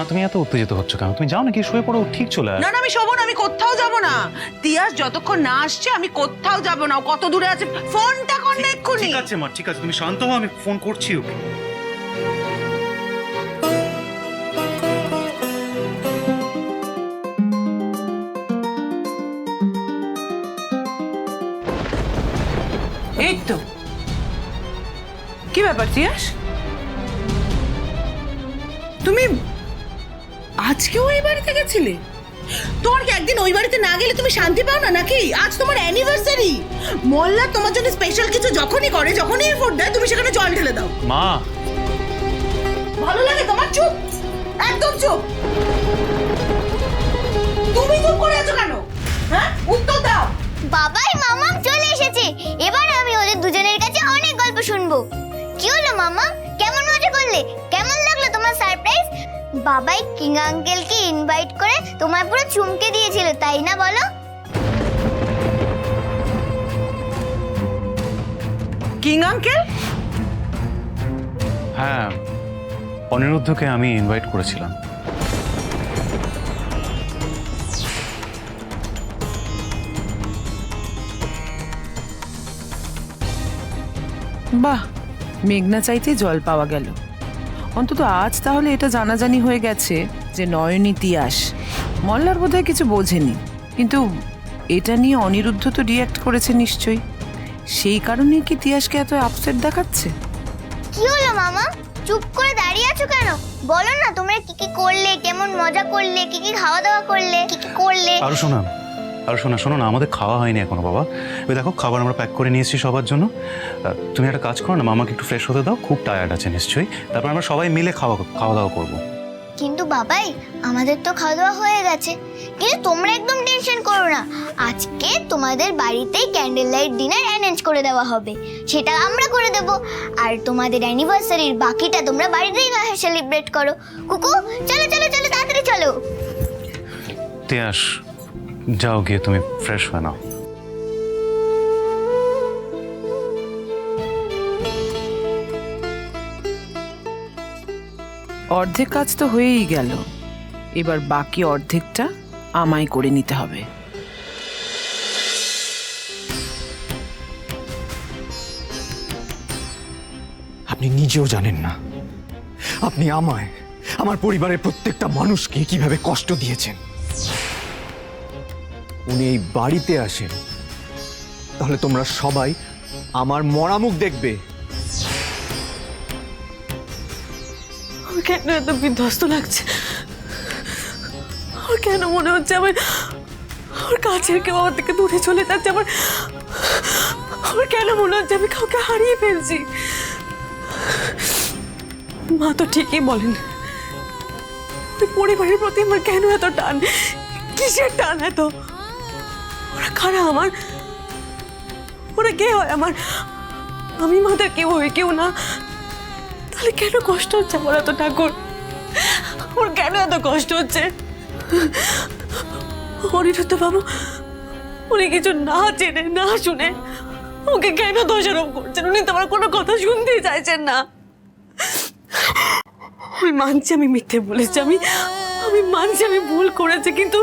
তুমি এত উত্তেজিত হচ্ছ কেন? তুমি যাও না, কি শুয়ে পড়ো, ঠিক চলে আয়। না না আমি শোবো না, আমি কোথাও যাব না। তিয়াস যতক্ষণ না আসছে আমি কোথাও যাব না। ও কত দূরে আছে ফোনটা কর না এক্ষুনি। ঠিক আছে মা, ঠিক আছে, তুমি শান্ত হও, আমি ফোন করছি ওকে। এই তো কি ব্যাপার তিয়াস, তুমি আজকেও এই বাড়িতে গেছিলে? তোমার কি একদিন ওই বাড়িতে না গেলে তুমি শান্তি পাও না নাকি? আজ তোমার অ্যানিভার্সারি, মোল্লা তোমার জন্য স্পেশাল কিছু যখনই করে, যখনই এফোর্ট দেয়, তুমি সেখানে জল ঢেলে দাও। মা, ভালো লাগে তোমার? চুপ, একদম চুপ। তুমি চুপ করে আছো কেন? হ্যাঁ, উত্তর দাও। বাবাই মামাম চলে এসেছে। এবার আমি ওদের দুজনের কাছে অনেক গল্প শুনবো। কি হলো মামা, কেমন মজা করলে? কেমন লাগলো তোমার সারপ্রাইজ? বাবাই কিং আঙ্কেলকে ইনভাইট করে তোমায় পুরো চুমকে দিয়েছিল, তাই না বলো? King uncle? হ্যাঁ, অনিরুদ্ধকে আমি ইনভাইট করেছিলাম। বাহ, মেঘনা চাইতে জল পাওয়া গেল। অন্তত আজ তাহলে এটা জানাজানি হয়ে গেছে যে নয়নী তিয়াস। মল্লার বোধহয় কিছু বোঝেনি, কিন্তু এটা নিয়ে অনিরুদ্ধ তো রিয়্যাক্ট করেছে নিশ্চয়ই। সেই কারণেই কি তিয়াসকে এত আপসেট দেখাচ্ছে? কি হলো মামা, চুপ করে দাঁড়িয়ে আছো কেন? বলো না তোমরা কি কি করলে, কেমন মজা করলে, কি কি খাওয়া দাওয়া করলে, কি কি করলে? আর শোনো না, আমাদের খাওয়া হয়নি এখনো বাবা। ওই দেখো খাবার আমরা প্যাক করে নিয়ে এসেছি সবার জন্য। তুমি একটা কাজ করো না, মামাকে একটু ফ্রেশ হতে দাও, খুব টায়ার্ড আছে নিশ্চয়ই। তারপর আমরা সবাই মিলে খাওয়া দাওয়া করবো। কিন্তু বাবাই, আমাদের তো খাওয়া দাওয়া হয়ে গেছে। কিন্তু তোমরা একদম টেনশন করো না, আজকে তোমাদের বাড়িতেই ক্যান্ডেল লাইট ডিনার অ্যারেঞ্জ করে দেওয়া হবে, সেটা আমরা করে দেব। আর তোমাদের অ্যানিভার্সারির বাকিটা তোমরা বাড়িতেই সেলিব্রেট করো। কুকু চলো চলো চলো, তাড়াতাড়ি চলো। তিয়াস, যাও গিয়ে তুমি ফ্রেশ হয়ে নাও। অর্ধেক কাজ তো হয়েই গেল, এবার বাকি অর্ধেকটা আমায় করে নিতে হবে। আপনি নিজেও জানেন না আপনি আমায়, আমার পরিবারের প্রত্যেকটা মানুষকে কিভাবে কষ্ট দিয়েছেন। উনি এই বাড়িতে আসেন, তাহলে তোমরা সবাই আমার মরা মুখ দেখবে। আমার কেন এত বিধ্বস্ত লাগছে? আমার কেন মনে হচ্ছে আমার কাছের কেউ আমার থেকে দূরে চলে যাচ্ছে? আমার কেন মনে হচ্ছে আমি কাউকে হারিয়ে ফেলছি? মা তো ঠিকই বলেন, ওই পরিবারের প্রতি আমার কেন এত টান? কিসের টান এত? ওরা কারা আমার? ওরা কে হয় আমার? আমি মাদের কেউ হই কেউ না, তাহলে কেন কষ্ট হচ্ছে আমার এত? ঠাকুর, ওর কেন এত কষ্ট হচ্ছে? অনিরুদ্ধ বাবু, উনি কিছু না জেনে না শুনে ওকে কেন দোষারোপ করছেন? উনি তো আমার কোনো কথা শুনতেই চাইছেন না। আমি মানছি আমি মিথ্যে বলেছি, আমি মানছি আমি ভুল করেছি, কিন্তু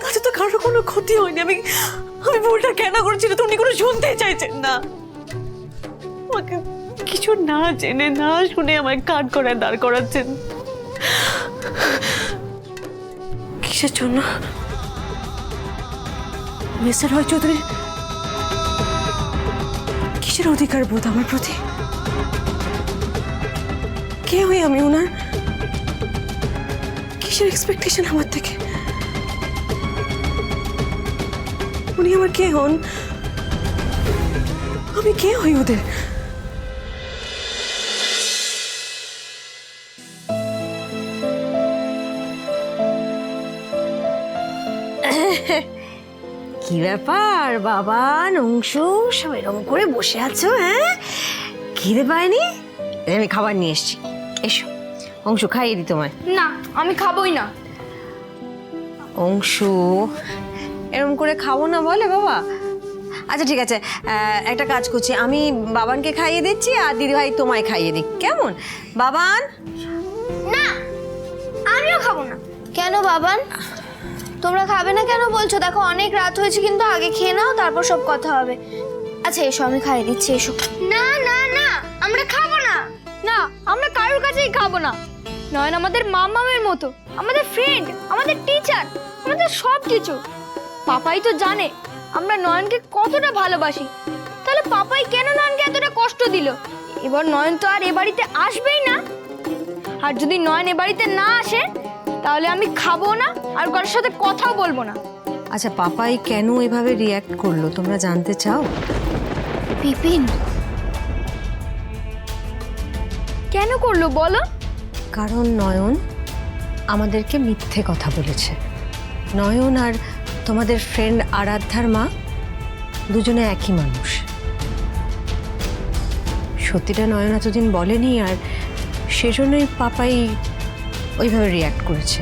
তাতে তো কারোর কোনো ক্ষতি হয়নি। আমি ভুলটা কেন করছি তো উনি কোনো শুনতেই চাইছেন না। আমাকে কিছু না জেনে না শুনে আমায় কাঠ করে দাঁড় করাচ্ছেন। কিসের জন্য? মিস্টার রয় চৌধুরী কিসের অধিকার বোধ আমার প্রতি? কে হই আমি ওনার? কিসের এক্সপেকটেশন আমার থেকে? উনি আমার কে হন? আমি কে হই ওদের? কি ব্যাপার বাবা, নংশু সব এরকম করে বসে আছো? হ্যাঁ, খিদে পায়নি? আমি খাবার নিয়ে এসছি, এসো। অংশু খাইয়ে দি তোমায়। না, আমি খাবোই না। অংশু এরকম করে খাবো না বলে বাবা? আচ্ছা ঠিক আছে, একটা কাজ করছি, আমি বাবানকে খাইয়ে দিচ্ছি আর দিদিভাই তোমায় খাইয়ে দিই, কেমন? বাবান, না, আমি আমিও খাবো না। কেন বাবান, তোমরা খাবে না কেন বলছো? দেখো অনেক রাত হয়েছে, কিন্তু আগে খেয়ে নাও, তারপর সব কথা হবে। আচ্ছা এসো, আমি খাইয়ে দিচ্ছি, এসো। না না না, আমরা খাবো না। না, আমরা কারোর কাছেই খাবো না। নয়ন আমাদের মামামের মতো, আমাদের ফ্রেন্ড, আমাদের টিচার, আমাদের সব কিছু। পাপাই তো জানে আমরা নয়নকে কতটা ভালোবাসি, তাহলে পাপাই কেন নয়নকে এতটা কষ্ট দিল? এবার নয়ন তো আর এ বাড়িতে আসবেই না। আর যদি নয়ন এ বাড়িতে না আসে, তাহলে আমি খাবো না আর কারোর সাথে কথাও বলবো না। আচ্ছা পাপাই কেন এভাবে রিয়্যাক্ট করলো তোমরা জানতে চাও? বিপিন কেন করলো বলো? কারণ নয়ন আমাদেরকে মিথ্যে কথা বলেছে। নয়ন আর তোমাদের ফ্রেন্ড আরাধ্যার মা দুজনে একই মানুষ। সত্যিটা নয়ন এতদিন বলেনি, আর সেজন্যই পাপাই ওইভাবে রিয়্যাক্ট করেছে।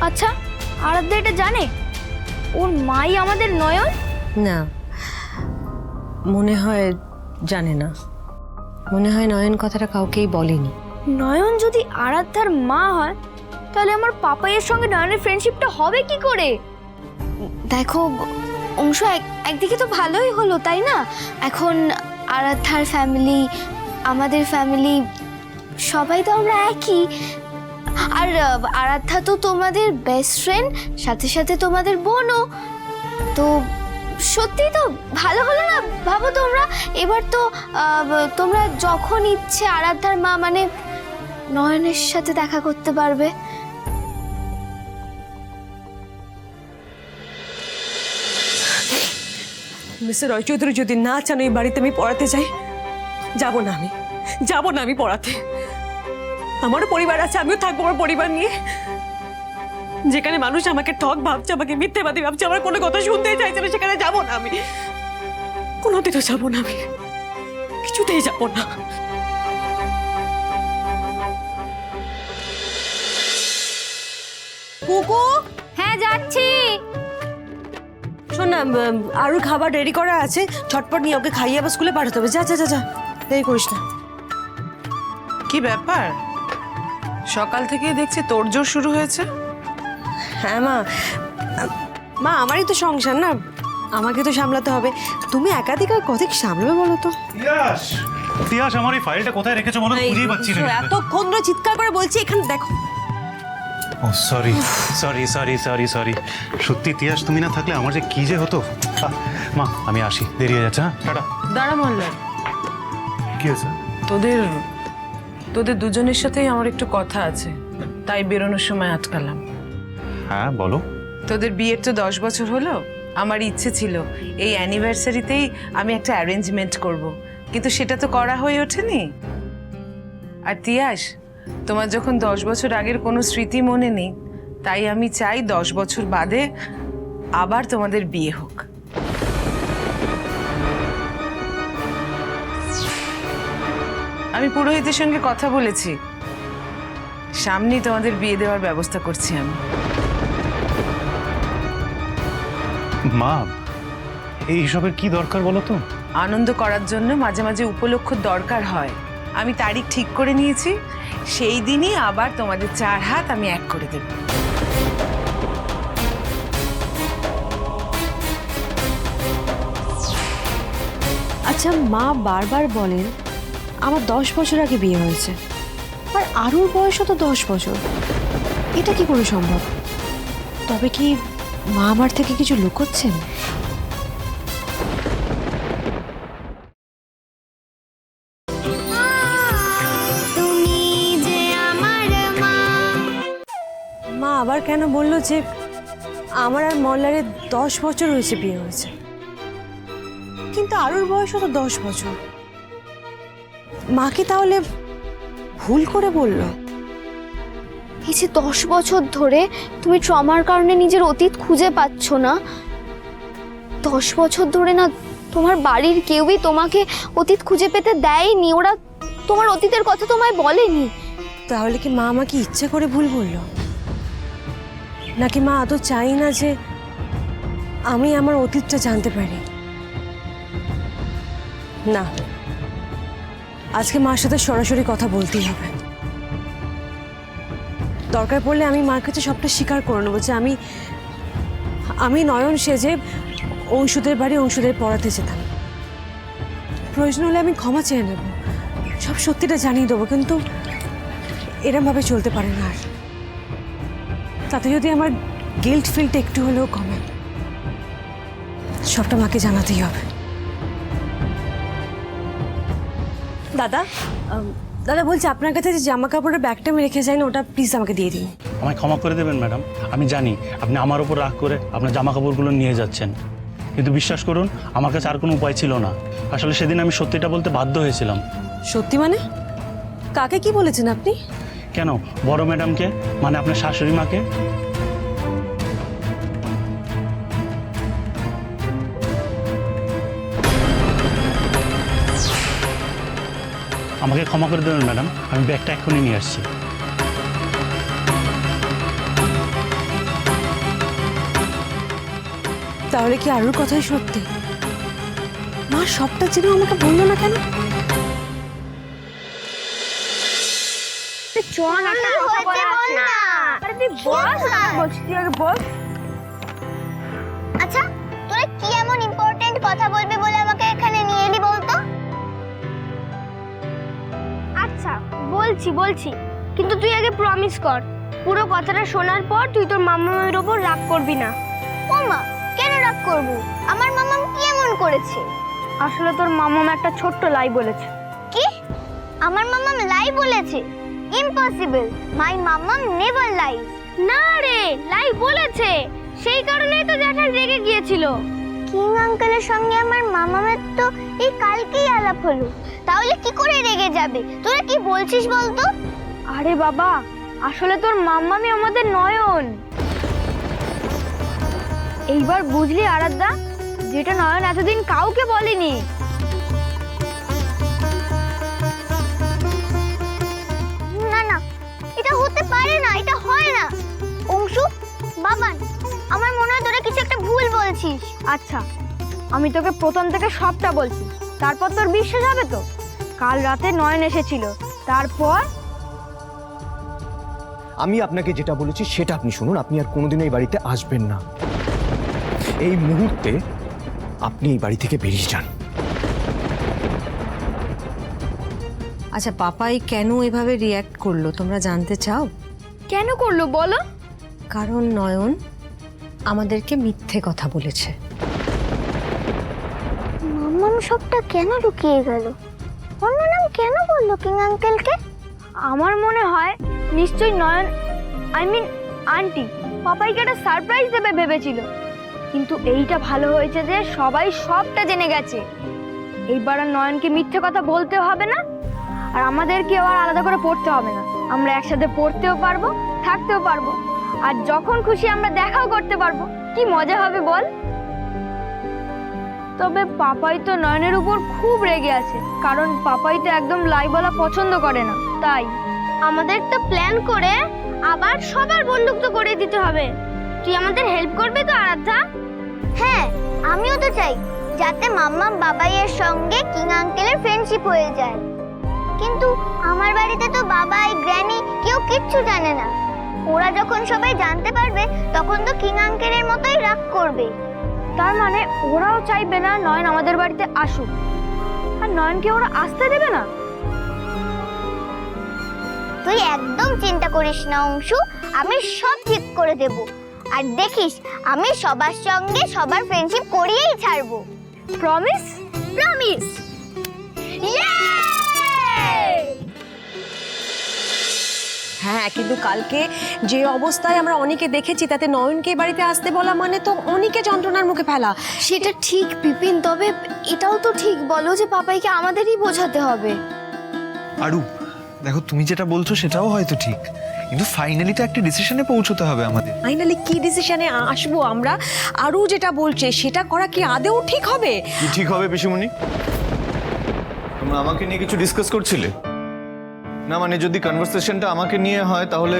আচ্ছা আরাধ্যা এটা জানে ওর মাই আমাদের নয়ন? না, মনে হয় জানে না। মনে হয় নয়ন কথাটা কাউকেই বলেনি। নয়ন যদি আরাধ্যার মা হয়, তাহলে আমার পাপাইয়ের সঙ্গে নয়নের ফ্রেন্ডশিপটা হবে কি করে? দেখো অংশ, একদিকে তো ভালোই হলো তাই না? এখন আরাধ্যার ফ্যামিলি, আমাদের ফ্যামিলি, সবাই তো আমরা একই। আর আরাধ্যা তো তোমাদের বেস্ট ফ্রেন্ড, সাথে সাথে তোমাদের বোনও। তো সত্যি তো ভালো হলো না? ভাবো তোমরা, এবার তো তোমরা যখন ইচ্ছে আরাধ্যার মা মানে নয়নের সাথে দেখা করতে পারবে। মিস্টার রয় চৌধুরী যদি না চান এই বাড়িতে আমি পড়াতে যাই, যাব না আমি পড়াতে। আমারও পরিবার আছে, আমিও থাকবো আমার পরিবার নিয়ে। যেখানে মানুষ আমাকে ঠক ভাবছে, আমাকে মিথ্যেবাদী ভাবছে, আমার কোনো কথা শুনতেই চাইছে না, সেখানে যাবো না আমি। কোনোদিনও যাবো না আমি, কিছুতেই যাবো না। কুকু, হ্যাঁ যাচ্ছি। শোন না, আরও খাবার রেডি করা আছে, ঝটপট নিয়ে ওকে খাইয়ে আবার স্কুলে পাঠাতে হবে। যা যা যা যা, দেরি করিস না। কি ব্যাপার, সকাল থেকেই দেখছি তোড়জোড় শুরু হয়েছে। হ্যাঁ মা, মা আমারই তো সংসার না, আমাকে তো সামলাতে হবে। তুমি একাধিক আর কতদিক সামলাবে বলো তো? তিয়াস, তিয়াস, আমার এই ফাইলটা কোথায় রেখেছো বলো, খুঁজেই পাচ্ছি না। এতক্ষণ ধরে চিৎকার করে বলছি, এখানে দেখো। ও sorry sorry sorry sorry sorry, সত্যি তিয়াস তুমি না থাকলে আমার যে কি যে হতো। মা আমি আসি, দেরি হয়ে যাচ্ছে। হ্যাঁ টাটা। দাঁড়া মল্লার, কি হয়েছে? তোদের দুজনের সাথেই আমার একটু কথা আছে, তাই বেরোনোর সময় আটকালাম। হ্যাঁ বলো। তোদের বিয়ের তো 10 বছর হলো। আমার ইচ্ছে ছিল এই অ্যানিভার্সারিতেই আমি একটা অ্যারেঞ্জমেন্ট করব, কিন্তু সেটা তো করা হয়ে ওঠেনি। আর তিয়াস, তোমার যখন 10 বছর আগের কোনো স্মৃতি মনে নেই, তাই আমি চাই 10 বছর বাদে আবার তোমাদের বিয়ে হোক। আমি পুরোহিতের সঙ্গে কথা বলেছি, সামনেই তোমাদের বিয়ে দেওয়ার ব্যবস্থা করছি আমি। মা এইসবের কি দরকার বলো তো? আনন্দ করার জন্য মাঝে মাঝে উপলক্ষ দরকার হয়। আমি তারিখ ঠিক করে নিয়েছি, সেই দিনই আবার তোমাদের 4 হাত আমি এক করে দেব। আচ্ছা মা বারবার বলেন আমার 10 বছর আগে বিয়ে হয়েছে, আর আরুর বয়সও তো 10 বছর। এটা কি করে সম্ভব? তবে কি মা আমার থেকে কিছু লুকোচ্ছেন? মা আবার কেন বললো যে আমার আর মল্লারের 10 বছর হয়েছে বিয়ে হয়েছে, কিন্তু আরুর বয়সও তো 10 বছর। মা কি তাহলে ভুল করে বললো? এই যে 10 বছর ধরে তুমি ট্রমার কারণে নিজের অতীত খুঁজে পাচ্ছ না, 10 বছর ধরে না তোমার বাড়ির কেউই তোমাকে অতীত খুঁজে পেতে দেয়নি, ওরা তোমার অতীতের কথা তোমায় বলেনি। তাহলে কি মা আমাকে ইচ্ছে করে ভুল বললো, নাকি মা আদৌ চাই না যে আমি আমার অতীতটা জানতে পারি? না, আজকে মার সাথে সরাসরি কথা বলতেই হবে। দরকার পড়লে আমি মার কাছে সবটা স্বীকার করে নেবো যে আমি নয়ন সেজে অংশুদের বাড়ি অংশুদের পড়াতে যেতাম। প্রয়োজন হলে আমি ক্ষমা চেয়ে নেব, সব সত্যিটা জানিয়ে দেবো, কিন্তু এরমভাবে চলতে পারে না আর। তাতে যদি আমার গিল্ট ফিলটা একটু হলেও কমে, সবটা মাকে জানাতেই হবে। দাদা দাদা বলছি, আপনার কাছে যে জামা কাপড়ের ব্যাগটা আমি রেখে যাই না, ওটা প্লিজ আমাকে দিয়ে দিন। আমায় ক্ষমা করে দেবেন ম্যাডাম, আমি জানি আপনি আমার ওপর রাগ করে আপনার জামা কাপড়গুলো নিয়ে যাচ্ছেন, কিন্তু বিশ্বাস করুন আমার কাছে আর কোনো উপায় ছিল না। আসলে সেদিন আমি সত্যিটা বলতে বাধ্য হয়েছিলাম। সত্যি মানে? কাকে কি বলেছেন আপনি? কেন, বড় ম্যাডামকে, মানে আপনার শাশুড়ি মাকে। আমাকে ক্ষমা করে দেবেন ম্যাডাম, আমি ব্যাগটা এক্ষুনি নিয়ে আসছি। তাহলে কি আরুর কথাই সত্যি? মা সবটা জেনেও আমাকে বললো না কেন? আচ্ছা, তোরা কি এমন ইম্পর্টেন্ট কথা বলবি বলে আমাকে এখানে নিয়ে এলি বলতো? আচ্ছা বলছি, কিন্তু তুই আগে প্রমিস কর, পুরো কথাটা শোনার পর তুই তোর মামামের ওপর রাগ করবি না। ও মা, কেন রাগ করব? আমার মামাম কি এমন করেছে? আসলে তোর মামাম একটা ছোট্ট লাই বলেছে। কি? আমার মামাম লাই বলেছে? ইম্পসিবল, মাই মামাম নেভার লাইজ। না রে, লাই বলেছে, সেই কারণেই তো জ্যাঠা রেগে গিয়েছিল। কিং আঙ্কেলের সঙ্গে আমার মামামের তো এই কালকেই আলাপ হলো, তাহলে কি করে রেগে যাবে? তোরা কি বলছিস বলতো? আরে বাবা, আসলে তোর মাম্মামি আমাদের নয়ন। এইবার বুঝলি আরাধ্যা, যেটা নয়ন এতদিন কাউকে বলেনি। না না, এটা হতে পারে না, এটা হয় না। অংশু, বাবান, আমার মনে হয় তোরা কিছু একটা ভুল বলছিস। আচ্ছা, আমি তোকে প্রথম থেকে সবটা বলছি, তারপর তোর বিশ্বাস হবে তো? কাল রাতে নয়ন এসেছিল, তারপর আমি আপনাকে যেটা বলেছি সেটা আপনি শুনুন। আপনি আর কোনোদিন এই বাড়িতে আসবেন না। এই মুহূর্তে আপনি এই বাড়ি থেকে বেরিয়ে যান। আচ্ছা, পাপাই কেন এভাবে রিয়্যাক্ট করলো তোমরা জানতে চাও? কেন করলো বলো? কারণ নয়ন আমাদেরকে মিথ্যে কথা বলেছে। মামাম সবটা কেন লুকিয়ে গেল? অন্য নাম কেন বললো কিং আঙ্কেলকে? আমার মনে হয় নিশ্চয়ই নয়ন, আন্টি পাপাইকে একটা সারপ্রাইজ দেবে ভেবেছিল, কিন্তু এইটা ভালো হয়েছে যে সবাই সবটা জেনে গেছে। এইবার আর নয়নকে মিথ্যে কথা বলতে হবে না, আর আমাদেরকেও আর আলাদা করে পড়তে হবে না। আমরা একসাথে পড়তেও পারবো, থাকতেও পারবো, আর যখন খুশি আমরা দেখাও করতে পারবো। কি মজা হবে বল? তবে পাপাই তো নয়নের উপর খুব রেগে আছে, কারণ পাপাই তো একদম লাই বলা পছন্দ করে না। তাই আমাদের তো প্ল্যান করে আবার সবার বন্ধুত্ব করে দিতে হবে। তুই আমাদের হেল্প করবি তো আরাধ্যা? হ্যাঁ, আমিও তো চাই যাতে মাম্মা বাবাইয়ের সঙ্গে কিং আঙ্কেলের ফ্রেন্ডশিপ হয়ে যায়। কিন্তু আমার বাড়িতে তো বাবাই, গ্র্যানি কেউ কিচ্ছু জানে না। ওরা যখন সবাই জানতে পারবে তখন তো কিং আঙ্কেলের মতোই রাগ করবে। তার মানে ওরাও চাইবে না নয়ন আমাদের বাড়িতে আসুক, আর নয়নকে ওরা আসতে দেবে না। তুই একদম চিন্তা করিস না অংশু, আমি সব ঠিক করে দেব। আর দেখিস, আমি সবার সঙ্গে সবার ফ্রেন্ডশিপ করিয়েই ছাড়বো। প্রমিস? প্রমিস। হ্যাঁ, কিন্তু কালকে যে অবস্থায় আমরা অনেকে দেখেছি, তাতে নয়নকে বাড়িতে আসতে বলা মানে তো অনেকে যন্ত্রণার মুখে ফেলা। সেটা ঠিক বিপিন, তবে এটাও তো ঠিক বলো যে পাপাইকে আমাদেরই বোঝাতে হবে। আরু, দেখো তুমি যেটা বলছো সেটাও হয়তো ঠিক, কিন্তু ফাইনালি তো একটা ডিসিশনে পৌঁছতে হবে আমাদের। ফাইনালি কি ডিসিশনে আসবো আমরা? আরও যেটা বলছে সেটা করা কি আদেও ঠিক হবে? কি ঠিক হবে পিসিমণি? তোমরা আমাকে নিয়ে কিছু ডিসকাস করছিলে না? মানে যদি কনভারসেশনটা আমাকে নিয়ে হয় তাহলে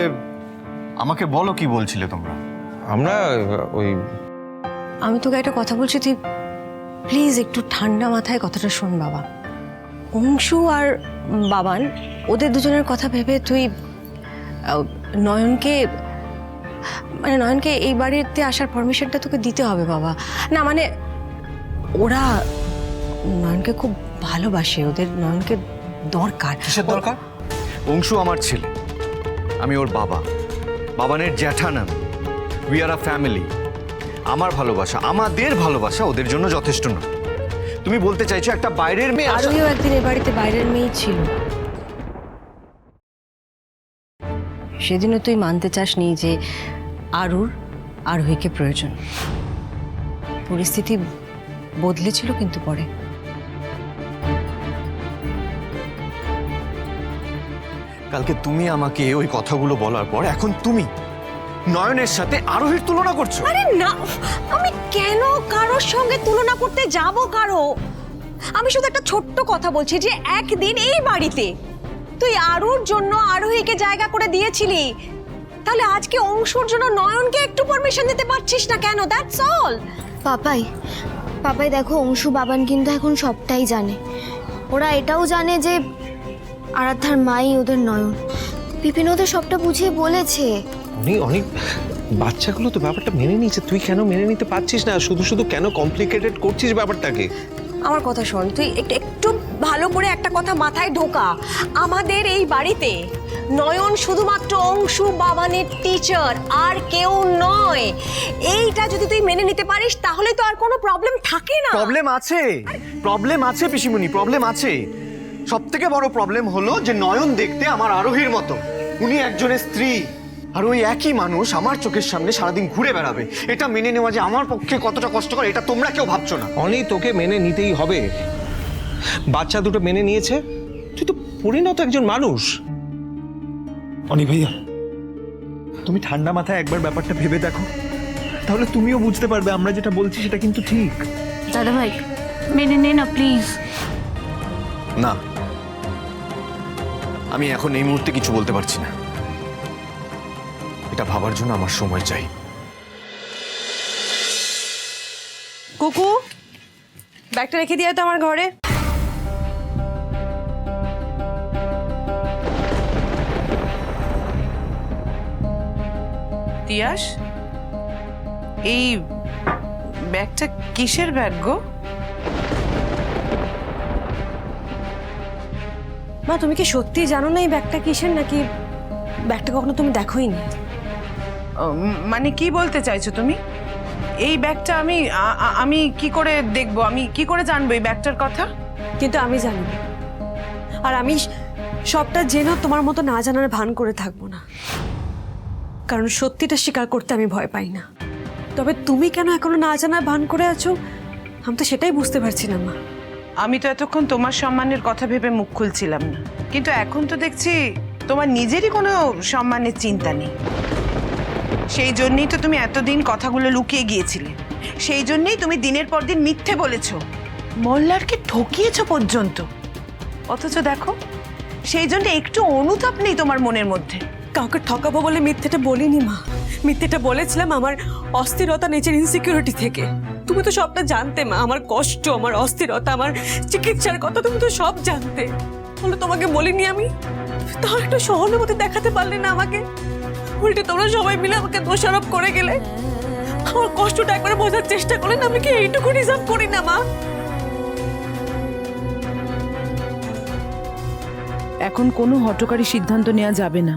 আমাকে বলো কি বলছিলে তোমরা। আমরা ওই আমি তোকে একটা কথা বলছি, তুই প্লিজ একটু ঠান্ডা মাথায় কথাটা শোন বাবা। অংশু আর বাবান, ওদের দুজনের কথা ভেবে তুই নয়নকে এই বাড়িতে আসার পারমিশনটা তোকে দিতে হবে বাবা। না মানে ওরা নয়নকে খুব ভালোবাসে, ওদের নয়নকে দরকার। কিসের দরকার? অংশু আমার ছেলে, আমি ওর বাবা, বাবানের জ্যাঠান। We are a family. আমার ভালোবাসা, আমাদের ভালোবাসা ওদের জন্য যথেষ্ট না। তুমি বলতে চাইছো একটা বাইরের মেয়ে আরোহিও একদিন এই বাড়িতে বাইরের মেয়েই ছিল, সেদিনও তুই মানতে চাসনি যে আরোহীকে প্রয়োজন। পরিস্থিতি বদলেছিল কিন্তু পরে। কালকে তুমি আমাকে ওই কথাগুলো বলার পর এখন তুমি নয়নের সাথে আরোহীর তুলনা করছো। আরে না, আমি কেন কারোর সঙ্গে তুলনা করতে যাব কারো? আমি শুধু একটা ছোট্ট কথা বলছি যে একদিন এই বাড়িতে তুই আরুর জন্য আরোহীকে জায়গা করে দিয়েছিলি, তাহলে আজকে অংশুর জন্য নয়নকে একটু পারমিশন দিতে পারছিস না কেন? That's all. পাপাই দেখো, অংশু বাবান কিন্তু এখন সবটাই জানে। ওরা এটাও জানে যে আরাধ্যার মাই ওদের নয়ন। বিপিন ওদের সবটা বুঝিয়ে বলেছে। অনেক বাচ্চাগুলো তো ব্যাপারটা মেনে নিয়েছে, তুই কেন মেনে নিতে পারছিস না? শুধু শুধু কেন কমপ্লিকেটেড করছিস ব্যাপারটাকে? আমার কথা শোন, তুই একটু ভালো করে একটা কথা মাথায় ঢোকা। আমাদের এই বাড়িতে নয়ন শুধুমাত্র অংশু বাবানের টিচার, আর কেউ নয়। এইটা যদি তুই মেনে নিতে পারিস তাহলে তো আর কোনো প্রবলেম থাকে না। প্রবলেম আছে পিসিমণি, প্রবলেম আছে। সব থেকে বড় প্রবলেম হলো যে নয়ন দেখতে আমার আরোহীর মতো, উনি একজনের স্ত্রী, আর ওই একই মানুষ আমার চোখের সামনে সারাদিন ঘুরে বেড়াবে। এটা মেনে নেওয়া যে আমার পক্ষে কতটা কষ্টকর এটা তোমরা কেউ ভাবছো না। অনেক তোকে মেনে নিতেই হবে। বাচ্চা দুটো মেনে নিয়েছে, তুই তো পরিণত একজন মানুষ। অনি ভাইয়া, তুমি ঠান্ডা মাথায় একবার ব্যাপারটা ভেবে দেখো, তাহলে তুমিও বুঝতে পারবে আমরা যেটা বলছি সেটা কিন্তু ঠিক। দাদা ভাই মেনে নে না প্লিজ। না, আমি এখন এই মুহূর্তে কিছু বলতে পারছি না। এটা ভাবার জন্য আমার সময় চাই। কুকু, ব্যাগটা রেখে দিয়ে তো আমার ঘরে। তিয়াস, এই ব্যাগটা কিসের ব্যাগ গো? মা, তুমি কি সত্যি জানো না এই ব্যাগটা কিসের, নাকি ব্যাগটা কখনো তুমি দেখোই নি? মানে কি বলতে চাইছো তুমি? এই ব্যাগটা আমি কি করে দেখবো? আমি কি করে জানবো এই ব্যাগটার কথা? কিন্তু আমি জানি না, আর আমি সবটা জেনেও তোমার মতো না জানার ভান করে থাকবো না, কারণ সত্যিটা স্বীকার করতে আমি ভয় পাই না। তবে তুমি কেন এখনো না জানার ভান করে আছো আমি তো সেটাই বুঝতে পারছি না মা। আমি তো এতক্ষণ তোমার সম্মানের কথা ভেবে মুখ খুলছিলাম না, কিন্তু এখন তো দেখছি তোমার নিজেরই কোনো সম্মানের চিন্তা নেই। সেই জন্যই তো তুমি এতদিন কথাগুলো লুকিয়ে গিয়েছিলে, সেই জন্যই তুমি দিনের পর দিন মিথ্যে বলেছো, মল্লারকে ঠকিয়েছো পর্যন্ত। অথচ দেখো, সেই জন্য একটু অনুতাপ নেই তোমার মনের মধ্যে। কাউকে ঠকাবো বলে মিথ্যেটা বলিনি মা, মিথ্যেটা বলেছিলাম আমার অস্থিরতা, নিজের ইনসিকিউরিটি থেকে। তুমি তো সবটা জানতে মা, আমার কষ্ট, আমার অস্থিরতা, আমার চিকিৎসার কথা তুমি তো সব জানতে। বলে তোমাকে বলিনি আমি? তাহলে একটু সহানুভূতি দেখাতে পারলে না আমাকে? উল্টে তোমরা সবাই মিলে আমাকে দোষারোপ করে গেলে। আমার কষ্টটা একবার বোঝার চেষ্টা করলেন, আমি কি এইটুকু ডিজার্ভ করি না মা? এখন কোনো হঠকারী সিদ্ধান্ত নেওয়া যাবে না।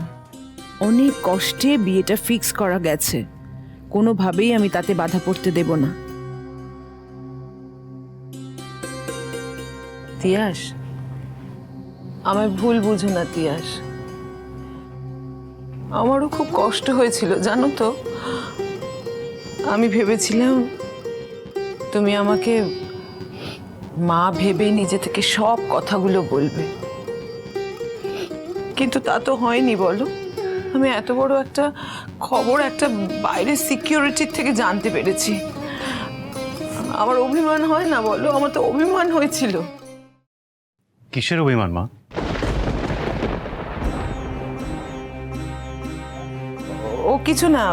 অনেক কষ্টে বিয়েটা ফিক্স করা গেছে, কোনোভাবেই আমি তাতে বাধা পড়তে দেব না। তিয়াস, আমার ভুল বুঝো না তিয়াস। আমারও খুব কষ্ট হয়েছিল জানো তো। আমি ভেবেছিলাম তুমি আমাকে মা ভেবে নিজে থেকে সব কথাগুলো বলবে, কিন্তু তা তো হয়নি বলো। আমি এত বড় একটা খবর একটা বাইরের সিকিউরিটির থেকে জানতে পেরেছি। আমার অভিমান হয় না বলো? আমার তো অভিমান হয়েছিল। কিসের অভিমান মা? ও কিছু না,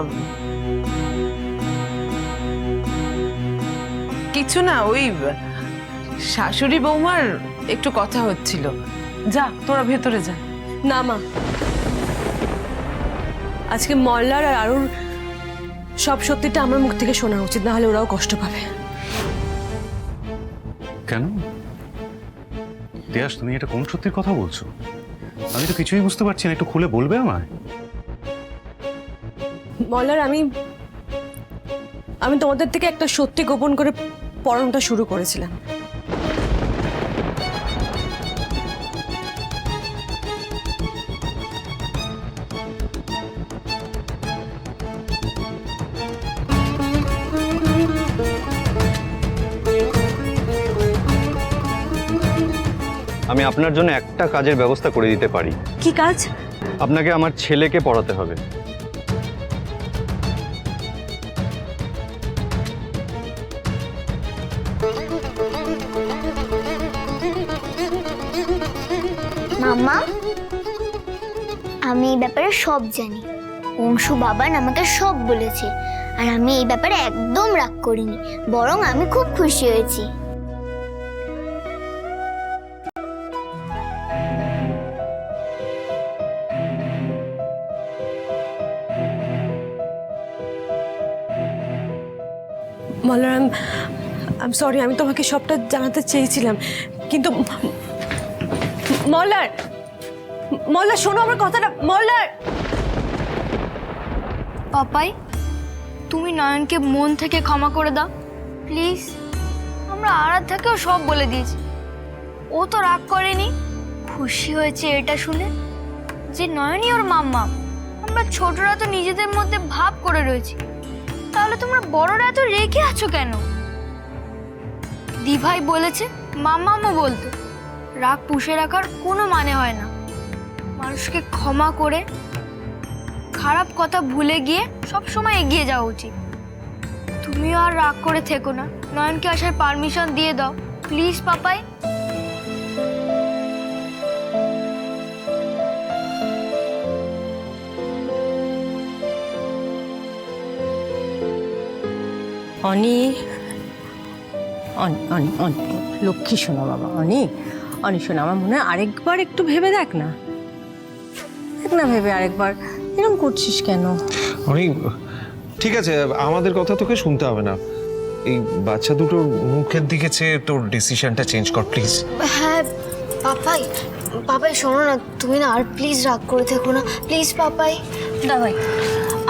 কিছু না, ওই শাশুড়ি বৌমার একটু কথা হচ্ছিল। যা তোরা ভেতরে যা। না মা, আজকে মল্লার আর আরুর সব সত্যিটা আমার মুখ থেকে শোনা উচিত, না হলে ওরাও কষ্ট পাবে। কেন তিয়াস, তুমি এটা কোন সত্যির কথা বলছো? আমি তো কিছুই বুঝতে পারছি না, একটু খুলে বলবে আমায়? মল্লার, আমি তোমাদের থেকে একটা সত্যি গোপন করে পড়ানোটা শুরু করেছিলাম। আমি আপনার জন্য একটা কাজের ব্যবস্থা করে দিতে পারি। কি কাজ? আপনাকে আমার ছেলেকে পড়াতে হবে। মাম্মা, আমি এই ব্যাপারে সব জানি। অংশু বাবান আমাকে সব বলেছে, আর আমি এই ব্যাপারে একদম রাগ করিনি, বরং আমি খুব খুশি হয়েছি। মল্লার, আই সরি, আমি তোমাকে সবটা জানাতে চেয়েছিলাম, কিন্তু মল্লার, শোনো আমার কথাটা। মল্লার, পাপাই, তুমি নয়নকে মন থেকে ক্ষমা করে দাও প্লিজ। আমরা আরাধ্যাকেও সব বলে দিয়েছি, ও তো রাগ করেনি, খুশি হয়েছে এটা শুনে যে নয়নই ওর মাম্মা। আমরা ছোটরা তো নিজেদের মধ্যে ভাব করে রয়েছি, তাহলে তোমরা বড়রা এত রেগে আছো কেন? দিভাই বলেছে মাম্মামও বলতে, রাগ পুষে রাখার কোনো মানে হয় না। মানুষকে ক্ষমা করে খারাপ কথা ভুলে গিয়ে সব সময় এগিয়ে যাওয়া উচিত। তুমিও আর রাগ করে থেকো না, নয়নকে আসার পারমিশন দিয়ে দাও প্লিজ পাপাই। অনি, লক্ষ্মী শোনো বাবা। অনি শোনো, আমার মনে হয় আরেকবার একটু ভেবে দেখ না, ভেবে আরেকবার। এরকম করছিস কেন? অনেক ঠিক আছে, আমাদের কথা তোকে শুনতে হবে না। এই বাচ্চা দুটোর মুখের দিকে চেয়ে তোর ডিসিশনটা চেঞ্জ কর প্লিজ। হ্যাঁ পাপাই, পাপাই শোনো না, তুমি না আর প্লিজ রাগ করে থেকো না প্লিজ পাপাই। দাদাই,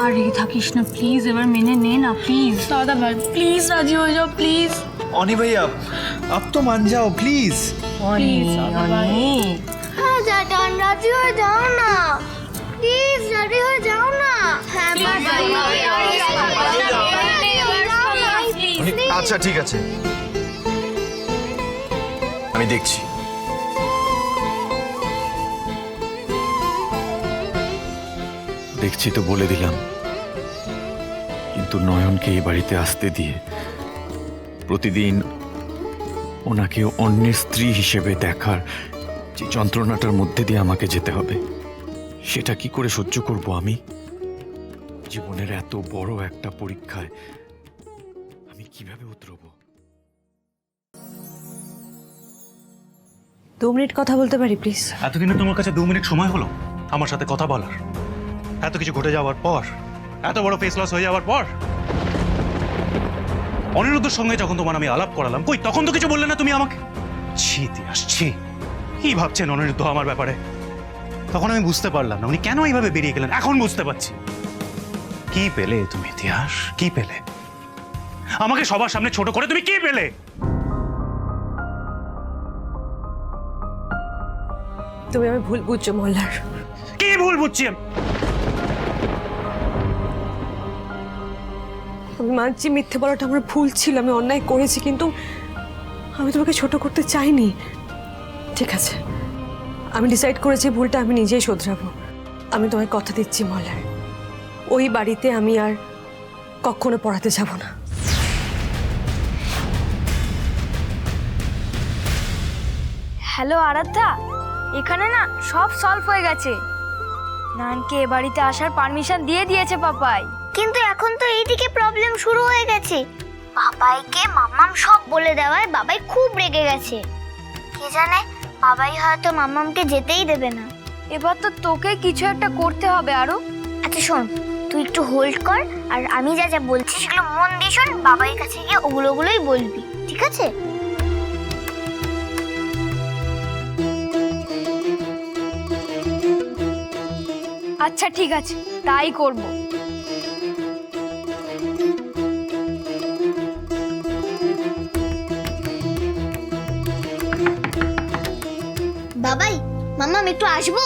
আর রেগে থাকিস না প্লিজ, এবার মেনে নে না প্লিজ। দাদা ভাই প্লিজ রাজি হয়ে যাও প্লিজ। অনি ভাইয়া, আপ তো মান যাও প্লিজ। হ্যাঁ জাটান, রাজি হয়ে যাও না প্লিজ, রাজি হয়ে যাও না। হ্যাঁ পাপাই, আচ্ছা ঠিক আছে, আমি দেখছি। দেখছি তো বলে দিলাম, কিন্তু নয়নকে এই বাড়িতে আসতে দিয়ে প্রতিদিন ওনাকে অন্যের স্ত্রী হিসেবে দেখার যে যন্ত্রণাটার মধ্যে দিয়ে আমাকে যেতে হবে, সেটা কি করে সহ্য করব আমি? জীবনের এত বড় একটা পরীক্ষায় আমি কিভাবে উতরব? 2 মিনিট কথা বলতে পারি প্লিজ? এতদিনে তোমার কাছে 2 মিনিট সময় হলো আমার সাথে কথা বলার? এত কিছু ঘটে যাওয়ার পর, এত বড় ফেস লস হয়ে যাওয়ার পর, অনিরুদ্ধের সঙ্গে যখন তোমার আমি আলাপ করালাম, কই তখন তো কিছু বললে না তুমি আমাকে। ছি তিয়াস, ছি। কি ভাবছেন অনিরুদ্ধ আমার ব্যাপারে? তখন আমি বুঝতে পারলাম না উনি কেন এইভাবে বেরিয়ে গেলেন, এখন বুঝতে পারছি। কি পেলে তুমি তিয়াস, কি পেলে? আমাকে সবার সামনে ছোট করে তুমি কি পেলে? তুমি আমি ভুল বুঝছো মল্লার। কি ভুল বুঝছি? আমি মানছি মিথ্যে বলাটা আমার ভুল ছিল, আমি অন্যায় করেছি, কিন্তু আমি তোমাকে ছোট করতে চাইনি। ঠিক আছে, আমি ডিসাইড করেছি ভুলটা আমি নিজেই শোধরাবো। আমি তোমায় কথা দিচ্ছি মল্লার, ওই বাড়িতে আমি আর কখনো পড়াতে যাব না। হ্যালো আরাধ্যা, এখানে না সব সলভ হয়ে গেছে। নয়নকে এ বাড়িতে আসার পারমিশন দিয়ে দিয়েছে পাপাই। কিন্তু এখন তো এইদিকে প্রবলেম শুরু হয়ে গেছে। বাবাইকে মাম্মাম সব বলে দেওয়ায় বাবাই খুব রেগে গেছে। কে জানে, বাবাই হয়তো মাম্মামকে যেতেই দেবে না। এবার তো তোকে কিছু একটা করতে হবে আরো। আচ্ছা শোন, তুই একটু হোল্ড কর, আর আমি যা যা বলছি সেগুলো মন দিয়ে শোন, বাবার কাছে গিয়ে ওগুলোই বলবি, ঠিক আছে? আচ্ছা ঠিক আছে, তাই করব। বাবাই, মাম্মা আমি একটু আসবো?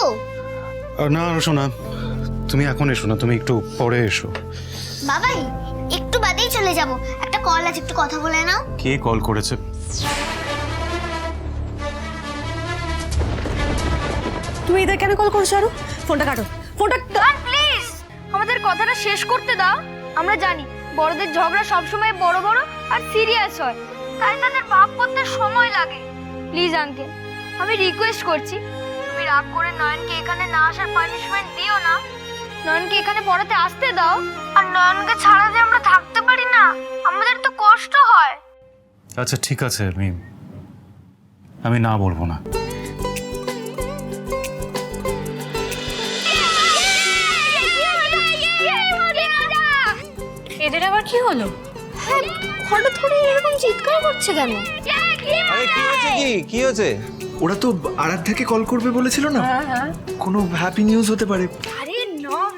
না শোনা, তুমি এখন এসো না, তুমি একটু পরে এসো। বাবাই একটু বাদেই চলে যাব, একটা কল আছে, একটু কথা বলে নাও। কে কল করেছে? তুমি এদের কেন কল করছো? আরো ফোনটা কাটো, ফোনটা প্লিজ আমাদের কথাটা শেষ করতে দাও। আমরা জানি বড়দের ঝগড়া সবসময় বড় বড় আর সিরিয়াস হয়, তাই তাদের ভাব করতে সময় লাগে। প্লিজ আঙ্কেল, আমি রিকোয়েস্ট করছি, তুমি রাগ করে নয়নকে এখানে না আসার পানিশমেন্ট দিও না। নয়নকে এখানে পড়াতে আসতে দাও। আর নয়নকে ছাড়া যে আমরা থাকতে পারি না, আমাদের তো কষ্ট হয়। আচ্ছা ঠিক আছে, আমি না বলবো না। এদের আবার কি হলো? হ্যাঁ, হঠাৎ করে এরকম চিৎকার করছে কেন? কি হয়েছে? ওরা তো আরাধ্যাকে কল করবে বলেছিল না? কোনো হ্যাপি নিউজ হতে পারে। আরে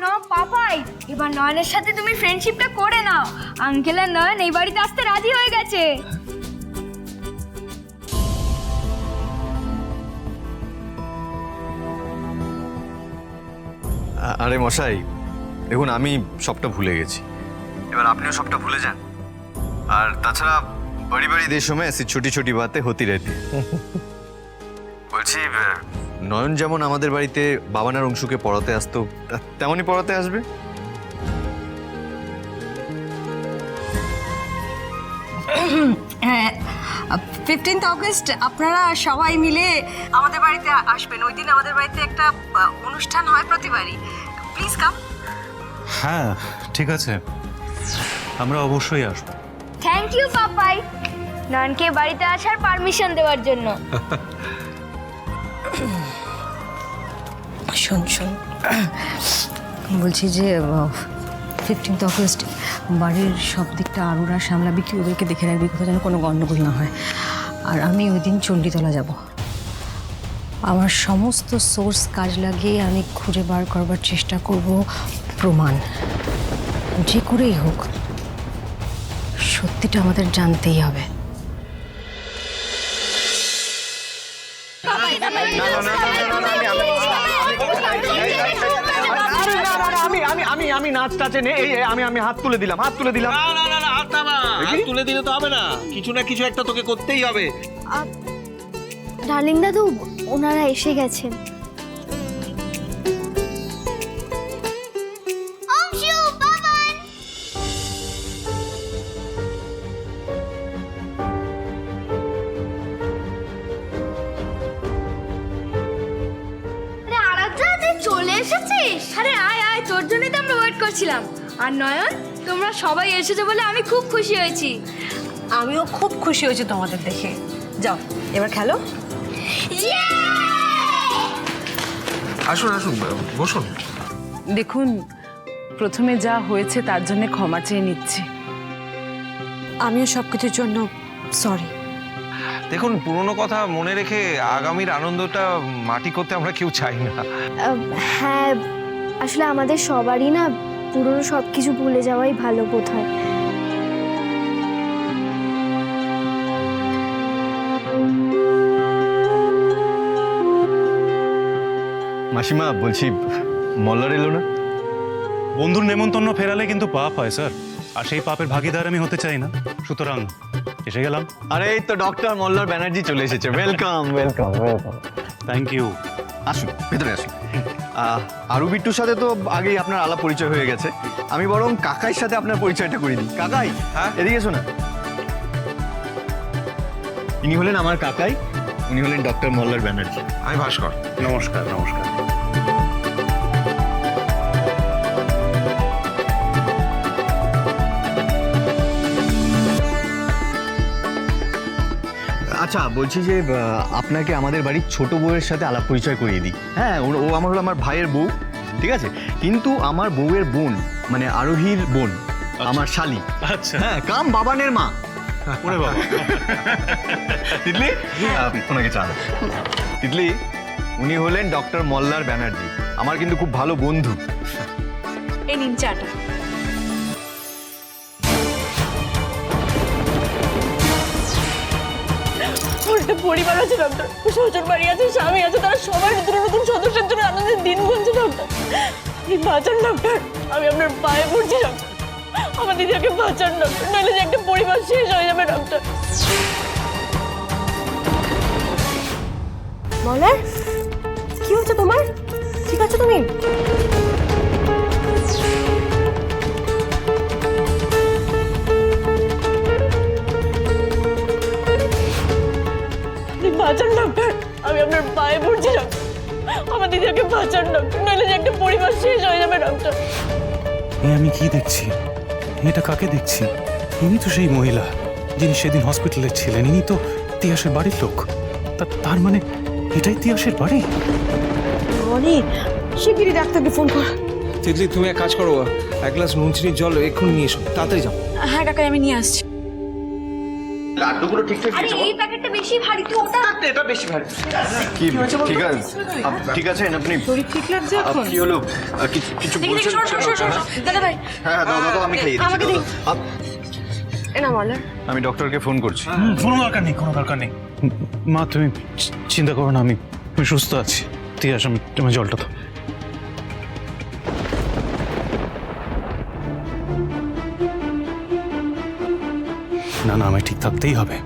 নো পাপাই, এবার নয়নের সাথে তুমি ফ্রেন্ডশিপটা করে নাও। আঙ্কেল আর নয়ন এই বাড়িতে আসতে রাজি হয়ে গেছে। আরে মশাই, দেখুন আমি সবটা ভুলে গেছি, এবার আপনিও সবটা ভুলে যান। আর তাছাড়া बड़ी बड़ी देशों में ऐसी छोटी छोटी बातें होती रहती हैं। বলছি নয়ন যেমন আমাদের বাড়িতে বাবানার অংশুকে পড়াতে আসতো, তেমনই পড়াতে আসবে। হ্যাঁ, 15th অগস্ট আপনারা সবাই মিলে আমাদের বাড়িতে আসবেন। ওই দিন আমাদের বাড়িতে একটা অনুষ্ঠান হয় প্রতিবারই। Please come. হ্যাঁ ঠিক আছে, আমরা অবশ্যই আসবো। থ্যাংক ইউ পাপাই, নয়নকে বাড়িতে আসার পারমিশন দেওয়ার জন্য। শোন বলছি যে 15th অগস্ট বাড়ির সব দিকটা আরুরা সামলাবি, কি ওদেরকে দেখে রাখবি, কোথাও যেন কোনো গণ্ডগোল না হয়। আর আমি ওই দিন চণ্ডীতলা যাব। আমার সমস্ত সোর্স কাজ লাগিয়ে আমি খুঁজে বার করবার চেষ্টা করব প্রমাণ, যে করেই হোক সত্যিটা আমাদের জানতেই হবে। আমি নাচ টাচে নেই, আমি হাত তুলে দিলাম। হাত তুলে দিলে তো হবে না, কিছু না কিছু একটা তোকে করতেই হবে। ডার্লিং দাদু, ওনারা এসে গেছেন। অংশু, বাবান। আরে আরাধ্যা, তুই চলে এসেছিস? আরে আয় আয়, তোর জন্যই তো আমরা ওয়েট করছিলাম। আর নয়ন, তোমরা সবাই এসেছো বলে আমি খুব খুশি হয়েছি। আমিও খুব খুশি হয়েছি তোমাদের দেখে। যাও এবার খেলো। আসুন বসুন। দেখুন, প্রথমে যা হয়েছে তার জন্য ক্ষমা চেয়ে নিচ্ছি। আমিও সব কিছুর জন্য সরি। দেখুন, পুরনো কথা মনে রেখে আগামীর আনন্দটা মাটি করতে আমরা কেউ চাই না। হ্যাঁ, আসলে আমাদের সবারই না পুরনো সব কিছু ভুলে যাওয়াই ভালো বোধ হয়। মাসিমা, বলছি মল্লার এলো না? বন্ধুর নেমন্তন্ন ফেরালে কিন্তু পাপ হয় স্যার, আর সেই পাপের ভাগিদার আমি হতে চাই না, সুতরাং এসে গেলাম। আরে এই তো ডক্টর মল্লার ব্যানার্জি চলে এসেছে। ওয়েলকাম। Thank you. আসুন, ভেতরে আসুন। আরু বিট্টুর সাথে তো আগেই আপনার আলাপ পরিচয় হয়ে গেছে, আমি বরং কাকাইয়ের সাথে আপনার পরিচয়টা করে দিই। কাকাই, হ্যাঁ এদিকে এসো না। ইনি হলেন আমার কাকাই, উনি হলেন ডক্টর মল্লার ব্যানার্জি। আমি ভাস্কর। নমস্কার। আচ্ছা, বলছি যে আপনাকে আমাদের বাড়ির ছোট বউয়ের সাথে আলাপ পরিচয় করিয়ে দিই। হ্যাঁ, ও আমার হলো আমার ভাইয়ের বউ, ঠিক আছে, কিন্তু আমার বউয়ের বোন মানে আরোহীর বোন, আমার শালি, আচ্ছা হ্যাঁ, কাম বাবানের মা। ওরে বাবা তিতলি, ওনাকে চা দাও। তিতলি, উনি হলেন ডক্টর মল্লার ব্যানার্জি, আমার কিন্তু খুব ভালো বন্ধু। এই নিন চাটা। ওর একটা পরিবার আছে ডক্টর, শ্বশুর বাড়ি আছে, স্বামী আছে, তারা সবাই নতুন নতুন সদস্যের জন্য আনন্দের দিন গুনছে ডক্টর। আপনি বাঁচান ডক্টর, আমি আপনার পায়ে পড়ছি ডক্টর, আমার দিদিকে বাঁচান ডক্টর, নাহলে যে একটা পরিবার শেষ হয়ে যাবে ডক্টর। মলার, কি হচ্ছে তোমার? ঠিক আছে তুমি? বাঁচান ডক্টর, আমি আপনার পায়ে পড়ছি ডক্টর, আমার দিদিকে বাঁচান ডক্টর, নাহলে যে একটা পরিবার শেষ হয়ে যাবে ডক্টর। আমি কি দেখছি? এটা কাকে দেখছি? ইনি তো সেই মহিলা যিনি সেদিন হসপিটালে ছিলেন, ইনি তো তিয়াসের বাড়ির লোক। তার মানে এটাই তিয়াসের বাড়ি? অনেক শিগগিরই ডাক্তারকে ফোন কর। তিতলি, তুমি এক কাজ করো, এক গ্লাস নুন চিনির জল এক্ষুনি নিয়ে এসো, তাড়াতাড়ি যাও। হ্যাঁ কাকা, আমি নিয়ে আসছি। লাড্ডুগুলো ঠিকঠাক আরে এই প্যাকেটটা বেশি ভারী, তুই ওটা এটা বেশি ভারী। কি ঠিক আছে? ঠিক আছেন আপনি? শরীর ঠিক লাগছে এখন? কি হলো? কিছু বলছেন? দাদা ভাই, হ্যাঁ, দাও, আমি খাইয়ে আমাকে দিন। দিচ্ছি। না মলার, আমি ডক্টরকে ফোন করছি। কোনো দরকার নেই, কোনো দরকার নেই। মা তুমি চিন্তা করো না, আমি সুস্থ আছি। তিয়াস, তুমি জলটা তো। না না, আমায় ঠিক থাকতেই হবে,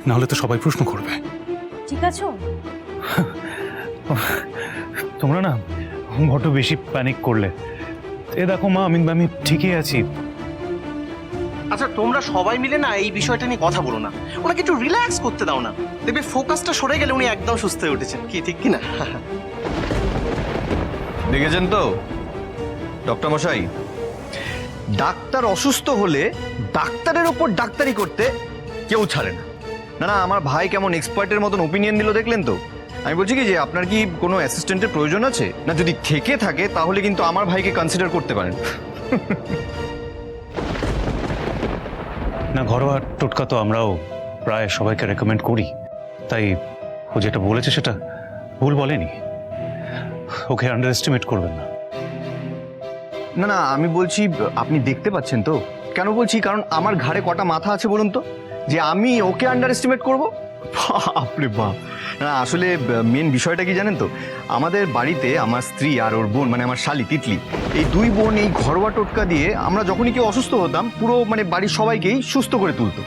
নাহলে তো সবাই প্রশ্ন করবে। ঠিক আছো? তোমরা না বড্ড বেশি প্যানিক করলে। এ দেখো মা, আমি ঠিকই আছি। আচ্ছা, তোমরা সবাই মিলে না এই বিষয়টা নিয়ে কথা বলো না, ওনাকে একটু রিল্যাক্স করতে দাও না, দেখবে ফোকাসটা সরে গেলে উনি একদম সুস্থ হয়ে উঠেছেন। কি ঠিক কি না? দেখেছেন তো ডক্টর মশাই, ডাক্তার অসুস্থ হলে ডাক্তারের ওপর ডাক্তারি করতে কেউ ছাড়ে না। না না, আমার ভাই কেমন এক্সপার্টের মতন ওপিনিয়ন দিল, দেখলেন তো? আমি বলছি কি যে আপনার কি কোনো অ্যাসিস্ট্যান্টের প্রয়োজন আছে? না যদি থেকে থাকে তাহলে কিন্তু আমার ভাইকে কনসিডার করতে পারেন। না, ঘরোয়া টোটকা তো আমরাও প্রায় সবাইকে রেকমেন্ড করি, তাই ও যেটা বলেছে সেটা ভুল বলেনি। ওকে আন্ডার এস্টিমেট করবেন না। না না, আমি বলছি আপনি দেখতে পাচ্ছেন তো কেন বলছি, কারণ আমার ঘাড়ে কটা মাথা আছে বলুন তো, যে আমি ওকে আন্ডার এস্টিমেট করবো? বাপরে বাপ। না আসলে মেন বিষয়টা কি জানেন তো, আমাদের বাড়িতে আমার স্ত্রী আর ওর বোন মানে আমার শালি তিতলি, এই দুই বোন এই ঘরোয়া টোটকা দিয়ে আমরা যখনই কেউ অসুস্থ হতাম পুরো মানে বাড়ির সবাইকেই সুস্থ করে তুলতো।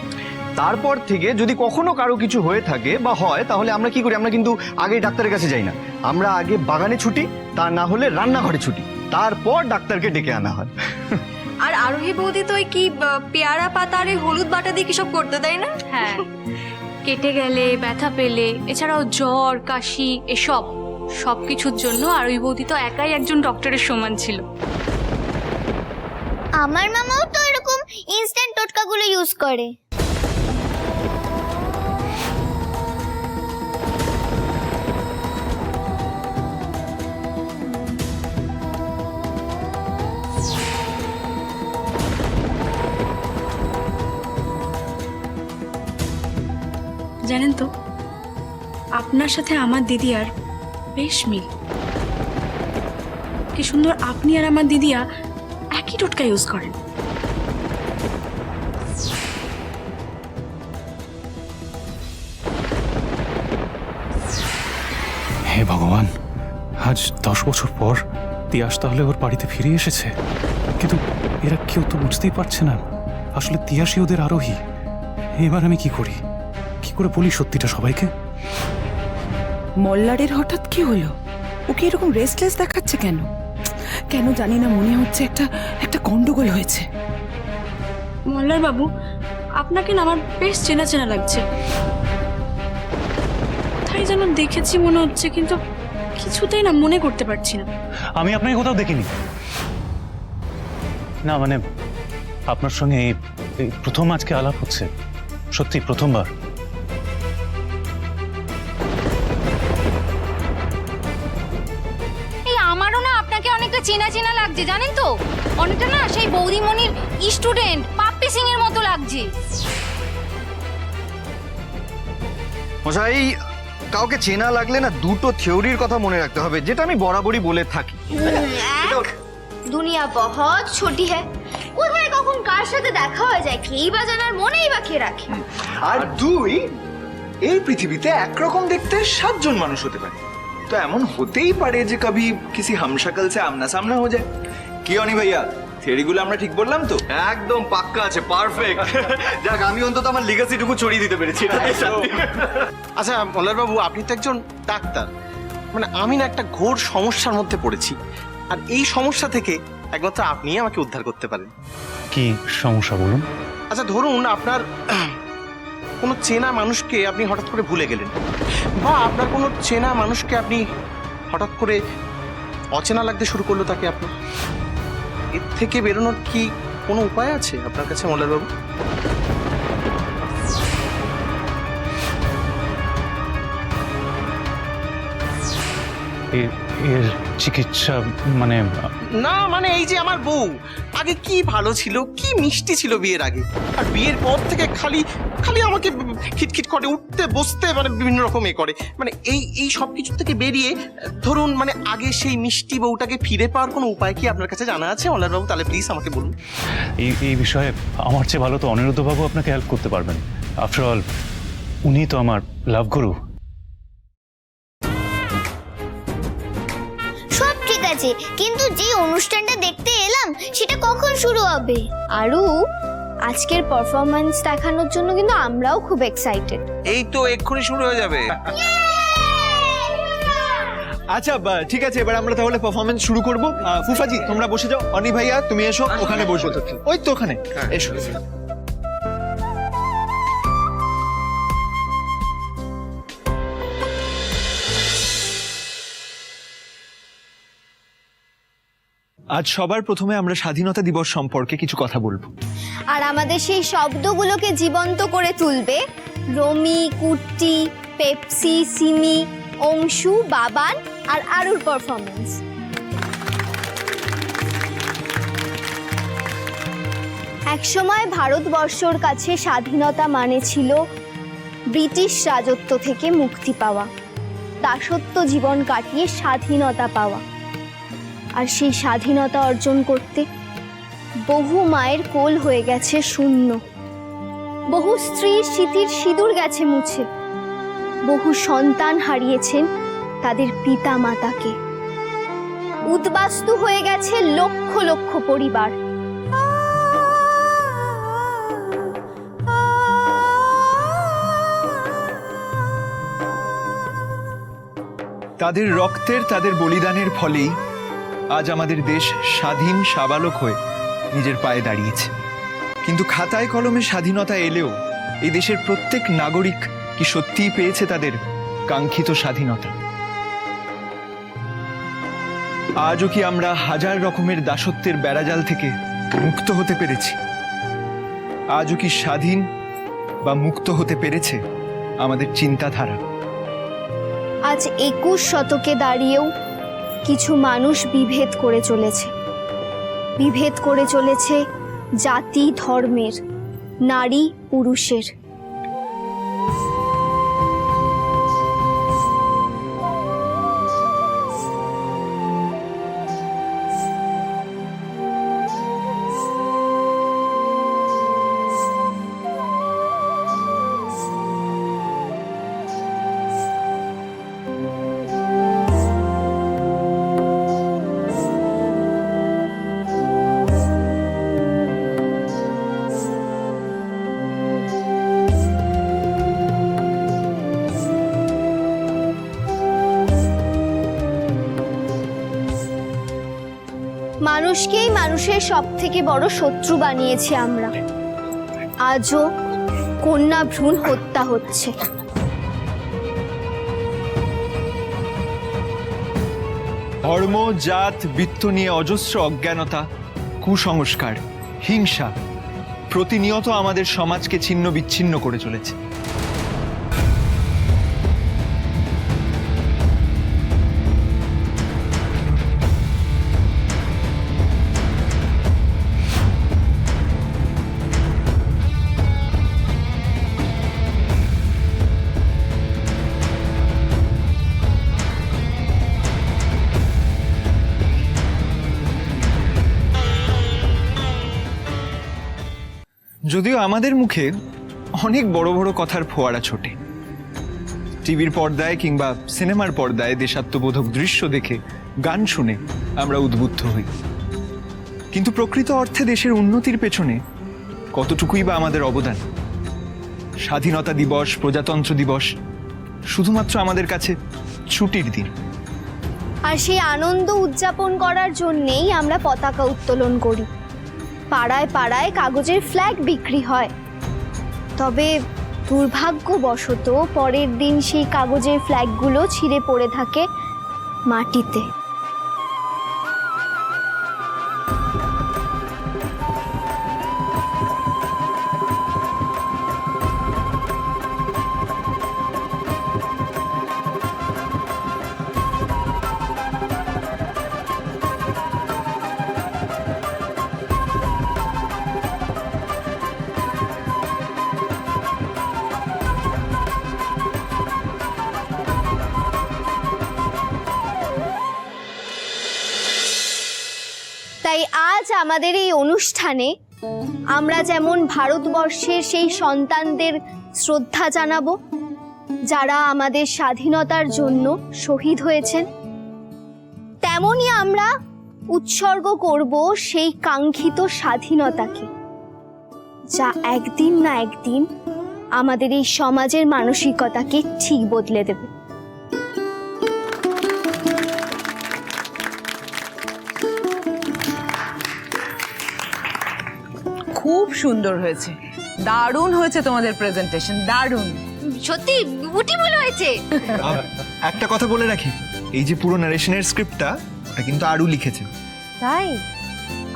তারপর থেকে যদি কখনো কারো কিছু হয়ে থাকে বা হয়, তাহলে আমরা কি করি, আমরা কিন্তু আগে ডাক্তারের কাছে যাই না, আমরা আগে বাগানে ছুটি, তা না হলে রান্নাঘরে ছুটি, তারপর ডাক্তারকে ডেকে আনা হয়। আর আরোহী বৌদি তো ওই কি পেয়ারা পাতা আর হলুদ বাটা দিয়ে কি সব করতে, তাই না? হ্যাঁ, কেটে গেলে, ব্যথা পেলে, এছাড়াও জ্বর, কাশি, এসব সব কিছুর জন্য আরোহী বৌদি তো একাই একজন ডক্টরের সমান ছিল। আমার মামাও তো এরকম ইনস্ট্যান্ট টোটকাগুলো ইউজ করে। জানেন তো, আপনার সাথে আমার দিদি আর বেশ মিল। কি সুন্দর আপনি আর আমার দিদিয়া একই টোটকা ইউজ করেন। হে ভগবান, আজ 10 বছর পর তিয়াস তাহলে ওর বাড়িতে ফিরে এসেছে, কিন্তু এরা কেউ তো বুঝতেই পারছে না আসলে তিয়াসই ওদের আরোহী। এবার আমি কি করি, কি করে বলি সত্যিটা সবাইকে? মল্লারের হঠাৎ কি হলো? ওকে এরকম রেস্টলেস দেখাচ্ছে কেন? কেন জানি না, মনে হচ্ছে একটা গন্ডগোল হয়েছে। মল্লার বাবু, আপনাকে না আমার বেশ চেনা চেনা লাগছে, কোথায় যেন দেখেছি মনে হচ্ছে, কিন্তু কিছুতেই না মনে করতে পারছি না। আমি আপনাকে কোথাও দেখিনি। না মানে আপনার সঙ্গে এই প্রথম আজকে আলাপ হচ্ছে, সত্যি প্রথমবার। এই আমারও না আপনাকে অনেক চেনা চেনা লাগছে জানেন তো, অনেকটা না সেই বৌদিমণির স্টুডেন্ট পাপ্পি সিং এর মতো লাগছে। মশাই, কাউকে চেনা লাগলে না দুটো থিওরির কথা মনে রাখতে হবে, যেটা আমি বরাবরই বলে থাকি। এক, দুনিয়া বহুত ছোটি হ্যায়, কোথায় কখন কার সাথে দেখা হয়ে যায় কেই বা জানার মনেই বা কে রাখে। আর দুই, এই পৃথিবীতে একরকম দেখতে 7 জন মানুষ হতে পারে, তো এমন হতেই পারে যে কभी किसी हमशक्ल से आमना सामना हो जाए। কি অনি ভাইয়া, থিওরিগুলো আমরা ঠিক বললাম তো? একদম পাক্কা আছে, পারফেক্ট। যাক, আমি অন্তত আমার লিগাসিটুকু ছড়িয়ে দিতে পেরেছি। আচ্ছা মল্লার বাবু, আপনি তো একজন ডাক্তার, মানে আমি না একটা ঘোর সমস্যার মধ্যে পড়েছি, আর এই সমস্যা থেকে একমাত্র আপনিই আমাকে উদ্ধার করতে পারেন। কি সমস্যা বলুন? আচ্ছা ধরুন আপনার কোনো চেনা মানুষকে আপনি হঠাৎ করে ভুলে গেলেন, বা আপনার কোনো চেনা মানুষকে আপনি হঠাৎ করে অচেনা লাগতে শুরু করলো তাকে আপনার, এর থেকে বেরোনোর কি কোনো উপায় আছে আপনার কাছে মল্লার বাবু? এর চিকিৎসা মানে? না মানে এই যে আমার বউ আগে কি ভালো ছিল, কি মিষ্টি ছিল বিয়ের আগে, আর বিয়ের পর থেকে খালি খালি আমাকে খিটখিট করে, উঠতে বসতে মানে বিভিন্ন রকম করে, মানে এই সব কিছু থেকে বেরিয়ে ধরুন মানে আগে সেই মিষ্টি বউটাকে ফিরে পাওয়ার কোনো উপায় কি আপনার কাছে জানা আছে মল্লার বাবু? তাহলে প্লিজ আমাকে বলুন। এই বিষয়ে আমার চেয়ে ভালো তো অনিরুদ্ধবাবু আপনাকে হেল্প করতে পারবেন। আফটার অল উনি তো আমার লাভ গুরু। সব ঠিক আছে, কিন্তু যে অনুষ্ঠানটা দেখতে এলাম সেটা কখন শুরু হবে? আরু, আজকের পারফরম্যান্স দেখানোর জন্য কিন্তু আমরাও খুব এক্সাইটেড। এই তো এক্ষুনি শুরু হয়ে যাবে। আচ্ছা ঠিক আছে, এবার আমরা তাহলে পারফরমেন্স শুরু করব। ফুফাজি তোমরা বসে যাও, অনি ভাইয়া তুমি এসো, ওখানে বসো, ওই তো ওখানে এসো। আজ সবার প্রথমে আমরা স্বাধীনতা দিবস সম্পর্কে কিছু কথা বলবো, আর আমাদের সেই শব্দগুলোকে জীবন্ত করে তুলবে রমি, কুট্টি, পেপসি, সিমি, অংশু, বাবান আর আরুর পারফরমেন্স। একসময় ভারতবর্ষর কাছে স্বাধীনতা মানে ছিল ব্রিটিশ রাজত্ব থেকে মুক্তি পাওয়া, দাসত্ব জীবন কাটিয়ে স্বাধীনতা পাওয়া। আর সেই স্বাধীনতা অর্জন করতে বহু মায়ের কোল হয়ে গেছে শূন্য, বহু স্ত্রীর স্মৃতির সিঁদুর গেছে মুছে, বহু সন্তান হারিয়েছেন তাদের পিতা মাতাকে, উদ্বাস্তু হয়ে গেছে লক্ষ লক্ষ পরিবার। তাদের রক্তের, তাদের বলিদানের ফলেই আজ আমাদের দেশ স্বাধীন সাবালক হয়ে নিজের পায়ে দাঁড়িয়েছে। কিন্তু খাতায় কলমে স্বাধীনতা এলেও এই দেশের প্রত্যেক নাগরিক কি সত্যিই পেয়েছে তাদের কাঙ্ক্ষিত স্বাধীনতা? আজও কি আমরা হাজার রকমের দাসত্বের বেড়াজাল থেকে মুক্ত হতে পেরেছি? আজও কি স্বাধীন বা মুক্ত হতে পেরেছে আমাদের চিন্তাধারা? আজ 21 শতকে দাঁড়িয়েও কিছু মানুষ বিভেদ করে চলেছে, বিভেদ করে চলেছে জাতি ধর্মের, নারী পুরুষের। মানুষকেই মানুষের সব থেকে বড় শত্রু বানিয়েছি আমরা। আজও কন্যা ভ্রূণ হত্যা হচ্ছে। ধর্ম, জাত, বৃত্ত নিয়ে অজস্র অজ্ঞানতা, কুসংস্কার, হিংসা প্রতিনিয়ত আমাদের সমাজকে ছিন্ন বিচ্ছিন্ন করে চলেছে। যদিও আমাদের মুখে অনেক বড় বড় কথার ফোয়ারা ছোটে, টিভির পর্দায় কিংবা সিনেমার পর্দায় দেশাত্মবোধক দৃশ্য দেখে, গান শুনে আমরা উদ্বুদ্ধ হই, কিন্তু প্রকৃত অর্থে দেশের উন্নতির পেছনে কতটুকুই বা আমাদের অবদান? স্বাধীনতা দিবস, প্রজাতন্ত্র দিবস শুধুমাত্র আমাদের কাছে ছুটির দিন। আর সেই আনন্দ উদযাপন করার জন্যেই আমরা পতাকা উত্তোলন করি, পাড়ায় পাড়ায় কাগজের ফ্ল্যাগ বিক্রি হয়। তবে দুর্ভাগ্যবশত পরের দিন সেই কাগজের ফ্ল্যাগগুলো ছিঁড়ে পড়ে থাকে মাটিতে। তাই আজ আমাদের এই অনুষ্ঠানে আমরা যেমন ভারতবর্ষের সেই সন্তানদের শ্রদ্ধা জানাবো যারা আমাদের স্বাধীনতার জন্য শহীদ হয়েছেন, তেমনি আমরা উৎসর্গ করব সেই কাঙ্ক্ষিত স্বাধীনতাকে, যা একদিন না একদিন আমাদের এই সমাজের মানসিকতাকে ঠিক বদলে দেবে। খুব সুন্দর হয়েছে, দারুণ হয়েছে তোমাদের প্রেজেন্টেশন, দারুণ। সত্যি বিউটিফুল হয়েছে। একটা কথা বলে রাখি, এই যে পুরো নারেশনের স্ক্রিপ্টটা, ওটা কিন্তু আরু লিখেছে। তাই?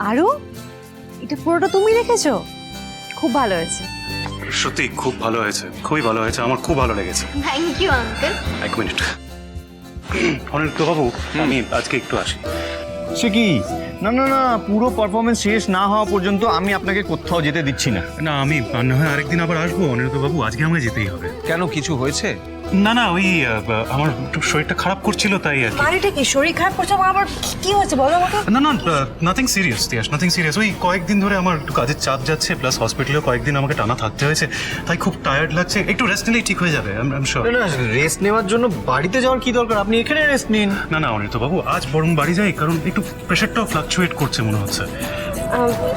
আরও এটা পুরোটা তুমি লিখেছো? খুব ভালো হয়েছে। সত্যি খুব ভালো হয়েছে, খুবই ভালো হয়েছে, আমার খুব ভালো লেগেছে। Thank you uncle. এক মিনিট অনিরুদ্ধ বাবু, আমি আজকে একটু আসি। সে কি? না না না, পুরো পারফরমেন্স শেষ না হওয়া পর্যন্ত আমি আপনাকে কোথাও যেতে দিচ্ছি না। না, আমি না হয় আরেকদিন আবার আসবো অনিরুদ্ধ বাবু, আজকে আমায় যেতেই হবে। কেন, কিছু হয়েছে? না না, ওই আমার একটু শরীরটা খারাপ করছিল তাই আর কি। বাড়িটা কি শরীর খারাপ করছে? আবার কি হয়েছে বলো আমাকে। না না, nothing serious Tiyas, nothing serious. ওই কয়েকদিন ধরে আমার একটু কাজের চাপ যাচ্ছে, প্লাস হসপিটালেও কয়েকদিন আমাকে টানা থাকতে হয়েছে, তাই খুব টায়ার্ড লাগছে। একটু রেস্ট নিলেই ঠিক হয়ে যাবে। I am sure. না না, রেস্ট নেওয়ার জন্য বাড়িতে যাওয়ার কি দরকার? আপনি এখানে রেস্ট নিন। না না অনিরুদ্ধ বাবু, আজ বরং বাড়ি যাই, কারণ একটু প্রেশারটাও ফ্লাকচুয়েট করছে মনে হচ্ছে।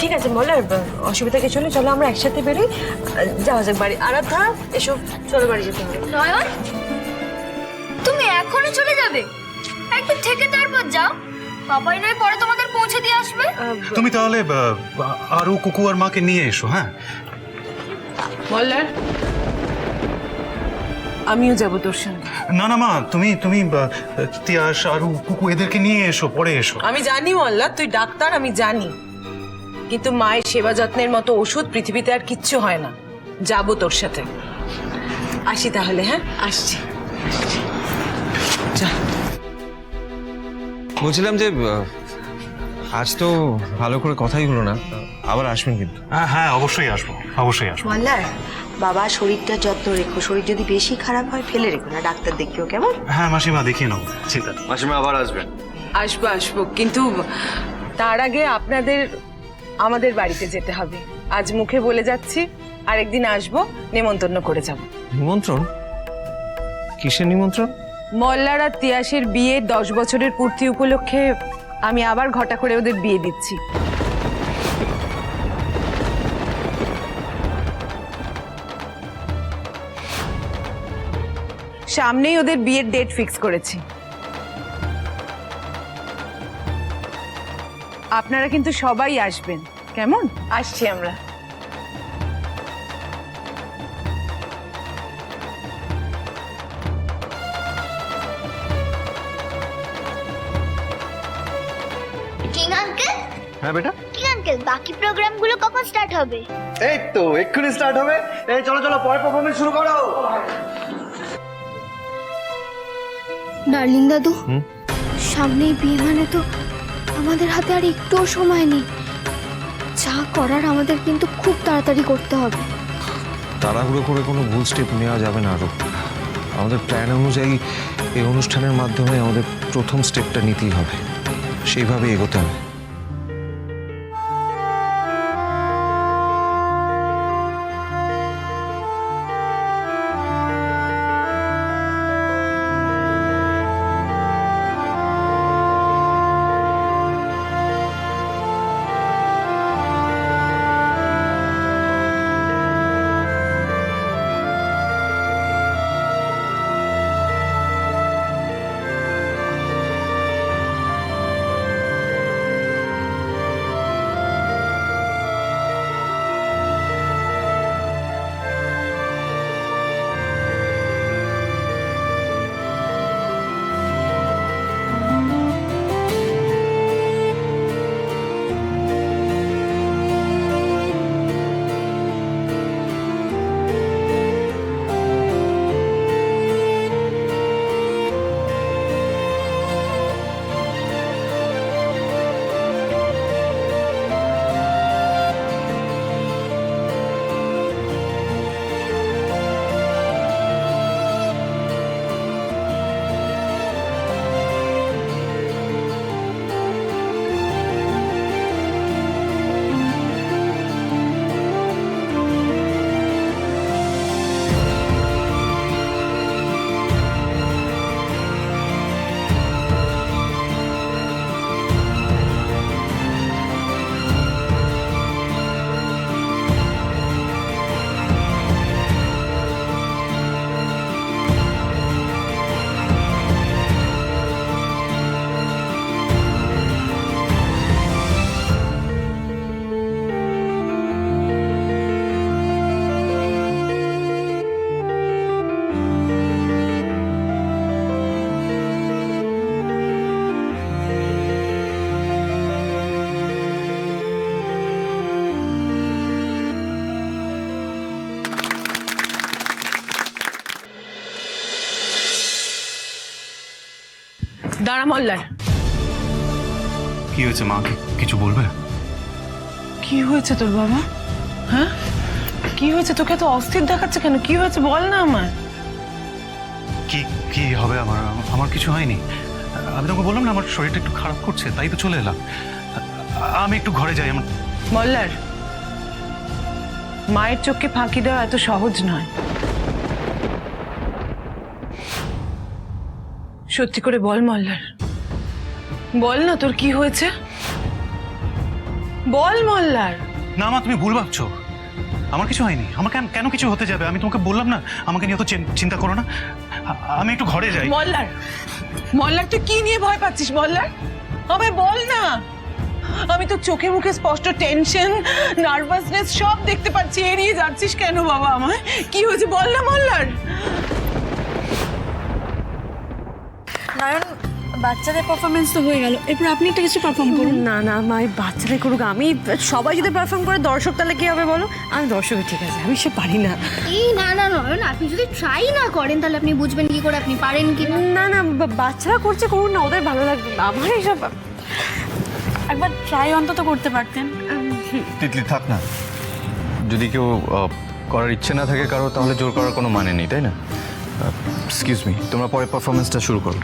ঠিক আছে বলো, অসুবিধা কিছু নেই, চলো আমরা একসাথে বেরোই, যাওয়া যাক বাড়ি। আরাধ্যা এসো, চলো বাড়ি যেতে হবে। নয়ন, তুমি এখনো চলে যাবে? একটু থেকে তারপর যাও, পাপাই নয় পরে তোমাদের পৌঁছে দিয়ে আসবে। তুমি তাহলে আরও কুকু আর মাকে নিয়ে এসো। হ্যাঁ মল্লার, আমিও যাবো তোর সঙ্গে। না না মা, তুমি তিয়াস আর কুকু এদেরকে নিয়ে এসো, পরে এসো। আমি জানি মল্লার, তুই ডাক্তার, আমি জানি, কিন্তু মায়ের সেবা যত্নের মতো ওষুধ পৃথিবীতে আর কিচ্ছু হয় না। যাবো তোর সাথে। আসি তাহলে। হ্যাঁ, আসছি। বলছিলাম যে আজ তো ভালো করে কথাই হলো না, আবার আসবেন কিন্তু। হ্যাঁ হ্যাঁ, অবশ্যই আসবো, অবশ্যই আসবো। মল্লার, বাবা শরীরটা যত্ন রেখো, শরীর যদি বেশি খারাপ হয় ফেলে রেখো না, ডাক্তার দেখিও, কেমন? হ্যাঁ মাসিমা, দেখিয়ে নাও, চিন্তা নেই। মাসিমা আবার আসবেন? আসবো আসবো, কিন্তু তার আগে আপনাদের আমাদের বাড়িতে যেতে হবে। আজ মুখে বলে যাচ্ছি, আরেকদিন আসবো, নেমন্তন্ন করে যাব। নিমন্ত্রণ? কিসের নিমন্ত্রণ? মল্লার আর তিয়াসের বিয়ে 10 বছরের পূর্তি উপলক্ষে আমি আবার ঘটা করে ওদের বিয়ে দিচ্ছি। সামনেই ওদের বিয়ের ডেট ফিক্স করেছি। আপনারা কিন্তু সবাই আসবেন, কেমন? আসছি আমরা। King uncle? হ্যাঁ বেটা? কিং আঙ্কেল, বাকি প্রোগ্রামগুলো কখন স্টার্ট হবে? এই তো এক্ষুনি স্টার্ট হবে। এই চলো চলো, পরে পারফরমেন্স শুরু করো। ডার্লিং দাদু, সামনেই বিয়ে, মানে তো আমাদের হাতে আর একটুও সময় নেই। যা করার আমাদের কিন্তু খুব তাড়াতাড়ি করতে হবে। তাড়াহুড়ো করে কোনো ভুল স্টেপ নেওয়া যাবে না আরো। আমাদের প্ল্যান অনুযায়ী এই অনুষ্ঠানের মাধ্যমে আমাদের প্রথম স্টেপটা নিতেই হবে, সেইভাবে এগোতে হবে। দাঁড়া মল্লার। কি হয়েছে মা? কিছু বলবে? কি হয়েছে তোর বাবা? হ্যাঁ, কি হয়েছে? তোকে এত অস্থির দেখাচ্ছে কেন? কি হয়েছে বল না আমার। কি কি হবে আমার? আমার কিছু হয়নি। আমি তোমাকে বললাম না আমার শরীরটা একটু খারাপ করছে, তাই তো চলে এলাম। আমি একটু ঘরে যাই। আমার মল্লার, মায়ের চোখকে ফাঁকি দেওয়া এত সহজ নয়। সত্যি করে বল মল্লার, বল না তোর কি হয়েছে, বল মল্লার। না মা, তুমি ভুল ভাবছো। আমার কিছু হয়নি। আমার কেন কিছু হতে যাবে? আমি তোমাকে বললাম না আমাকে নিয়ে তো চিন্তা করো না। আমি একটু ঘরে যাই। মল্লার, মল্লার তুই কি নিয়ে ভয় পাচ্ছিস মল্লার? আমায় বল না। আমি তো চোখে মুখে স্পষ্ট টেনশন, নার্ভাসনেস সব দেখতে পাচ্ছি। এড়িয়ে যাচ্ছিস কেন বাবা আমায়? কি হয়েছে বল না মল্লার। নয়ন, বাচ্চাদের পারফরমেন্স তো হয়ে গেল, এরপর আপনি একটা কিছু পারফর্ম করুন। না না মা, বাচ্চারাই করুক। আমি সবাই যদি পারফর্ম করে দর্শক তাহলে কি হবে বলো? আমি দর্শকই ঠিক আছে, আমি সে পারি না। এই না না নয়ন, আপনি যদি ট্রাই না করেন তাহলে আপনি বুঝবেন কি করে আপনি পারেন কি না। না না, বাচ্চারা করছে করুন না, ওদের ভালো লাগবে। আমার এইসব একবার ট্রাই অন্তত করতে পারতেন। তিতলি থাক না, যদি কেউ করার ইচ্ছে না থাকে কারো, তাহলে জোর করার কোনো মানে নেই, তাই না? এক্সকিউজ মি, তোমরা পরে পারফরমেন্সটা শুরু করো।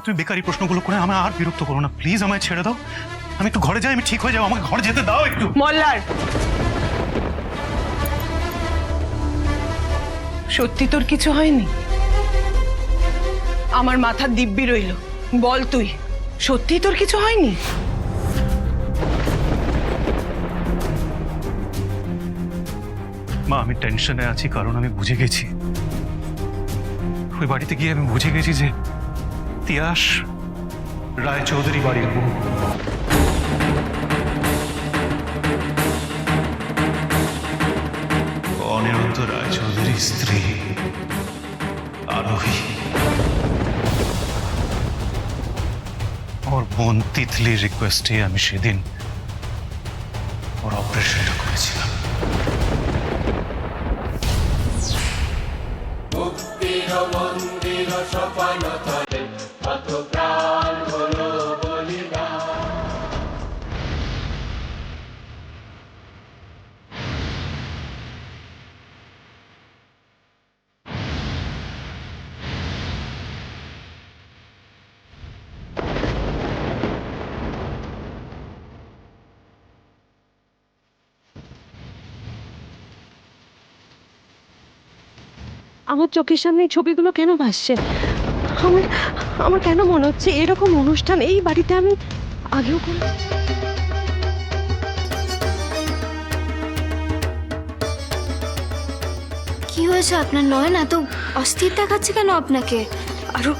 তুমি বেকারি প্রশ্নগুলো করে আমায় আর বিরক্ত করো না প্লিজ। আমায় ছেড়ে দাও, আমি একটু ঘরে যাই। আমি ঠিক হয়ে যাবো, আমাকে ঘরে যেতে দাও একটু। মল্লার, সত্যি তোর কিছু হয়নি? আমার মাথার দিব্যি রইল, বল তুই সত্যি তোর কিছু হয়নি? মা, আমি টেনশনে আছি কারণ আমি বুঝে গেছি, ওই বাড়িতে গিয়ে আমি বুঝে গেছি যে তিয়াস রায়চৌধুরী বাড়ির বউ। অনিরুদ্ধ রায়চৌধুরীর স্ত্রী আরোহী। ওর বোন তিতলির রিকোয়েস্টে আমি সেদিন ওর অপারেশনটা করেছিলাম। আমার চোখের সামনে এই ছবিগুলো কেন ভাসছে? আমার আমার কেন মনে হচ্ছে এরকম অনুষ্ঠান এই বাড়িতে আমি আগেও করে। কি হয়েছে আপনার নয়ন? এত অস্থির দেখাচ্ছে কেন আপনাকে? আরো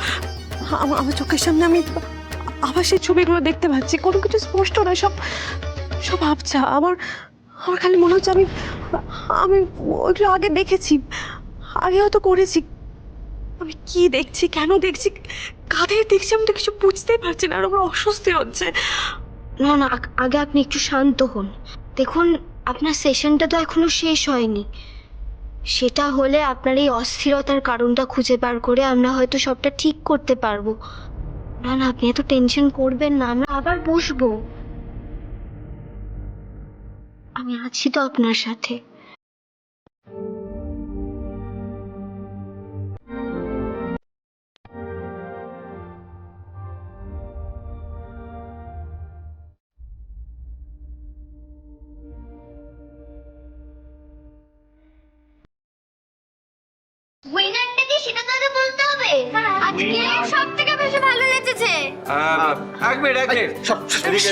আমার চোখের সামনে আমি আবার সেই ছবিগুলো দেখতে পাচ্ছি। কোনো কিছু স্পষ্ট নয়, সব সব আবছা। আমার খালি মনে হচ্ছে আমি আমি ওইগুলো আগে দেখেছি, আগে হয়তো করেছি। আমি কি দেখছি, কেন দেখছি, কাদের দেখছি, আমি তো কিছু বুঝতেই পারছি না, আর আমার অস্বস্তি হচ্ছে। না না, আগে আপনি একটু শান্ত হন। দেখুন, আপনার সেশনটা তো এখনো শেষ হয়নি। সেটা হলে আপনার এই অস্থিরতার কারণটা খুঁজে বার করে আমরা হয়তো সবটা ঠিক করতে পারবো। না না, আপনি এত টেনশন করবেন না, আমরা আবার বসবো। আমি আছি তো আপনার সাথে। উইনারটা কি সেটা তাহলে বলতে হবে? আজকে সব থেকে বেশি ভালো লেগেছে। এক মিনিট সব এদিকে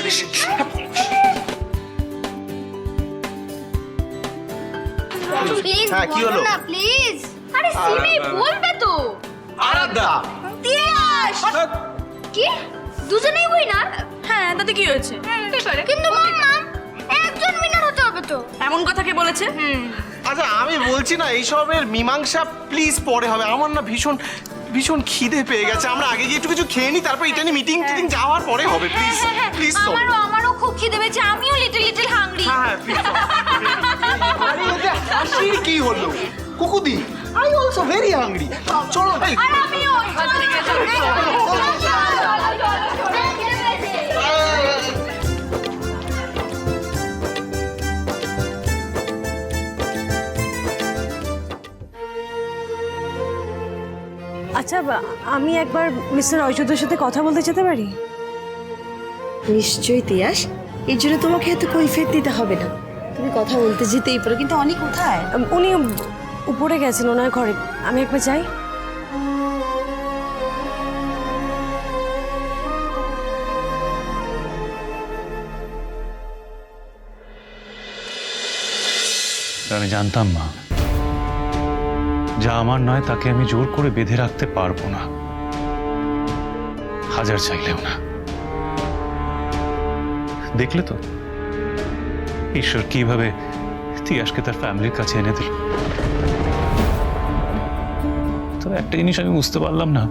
প্লিজ হ্যাঁ, কি হলো? বলো না প্লিজ। আরে সিমি বলবে তো। আরাধ্যা তিয়াস কি দুজনেই উইনার? হ্যাঁ, তাতে কি হয়েছে? কিন্তু মাম্মা একজন উইনার হতে হবে তো। এমন কথা কে বলেছে? আচ্ছা আমি বলছি না এইসবের মীমাংসা প্লিজ পরে হবে। আমার না ভীষণ ভীষণ খিদে পেয়ে গেছে, আমরা আগে গিয়ে একটু কিছু খেয়ে নিই, তারপর এটা নিয়ে মিটিং টিটিং যাওয়ার পরে হবে। প্লিজ প্লিজ চলো। আমারও খুব খিদে পেয়েছে, আমিও লিটল হাংরি। হ্যাঁ প্লিজ। আরে এটা হাসির কি হলো কুকুদি? I also very hungry. চলো ভাই। আর আমিও। আচ্ছা, আমি একবার মিস্টার ঐশ্বর্যের সাথে কথা বলতে যেতে পারি? নিশ্চয়ই তিয়াস, এর জন্য তোমাকে এত কৈফিয়ত দিতে হবে না। তুমি কথা বলতে যেতেই পারো, কিন্তু অনেক কোথায়? উনি উপরে গেছেন ওনার ঘরে, আমি একবার যাই। আমি জানতাম মা, যা আমার নয় তাকে আমি জোর করে বেঁধে রাখতে পারবো না, হাজার চাইলেও না। দেখলে তো ঈশ্বর কিভাবে তিয়াসকে তার ফ্যামিলির কাছে এনে দিল। তবে একটা জিনিস আমি বুঝতে পারলাম না,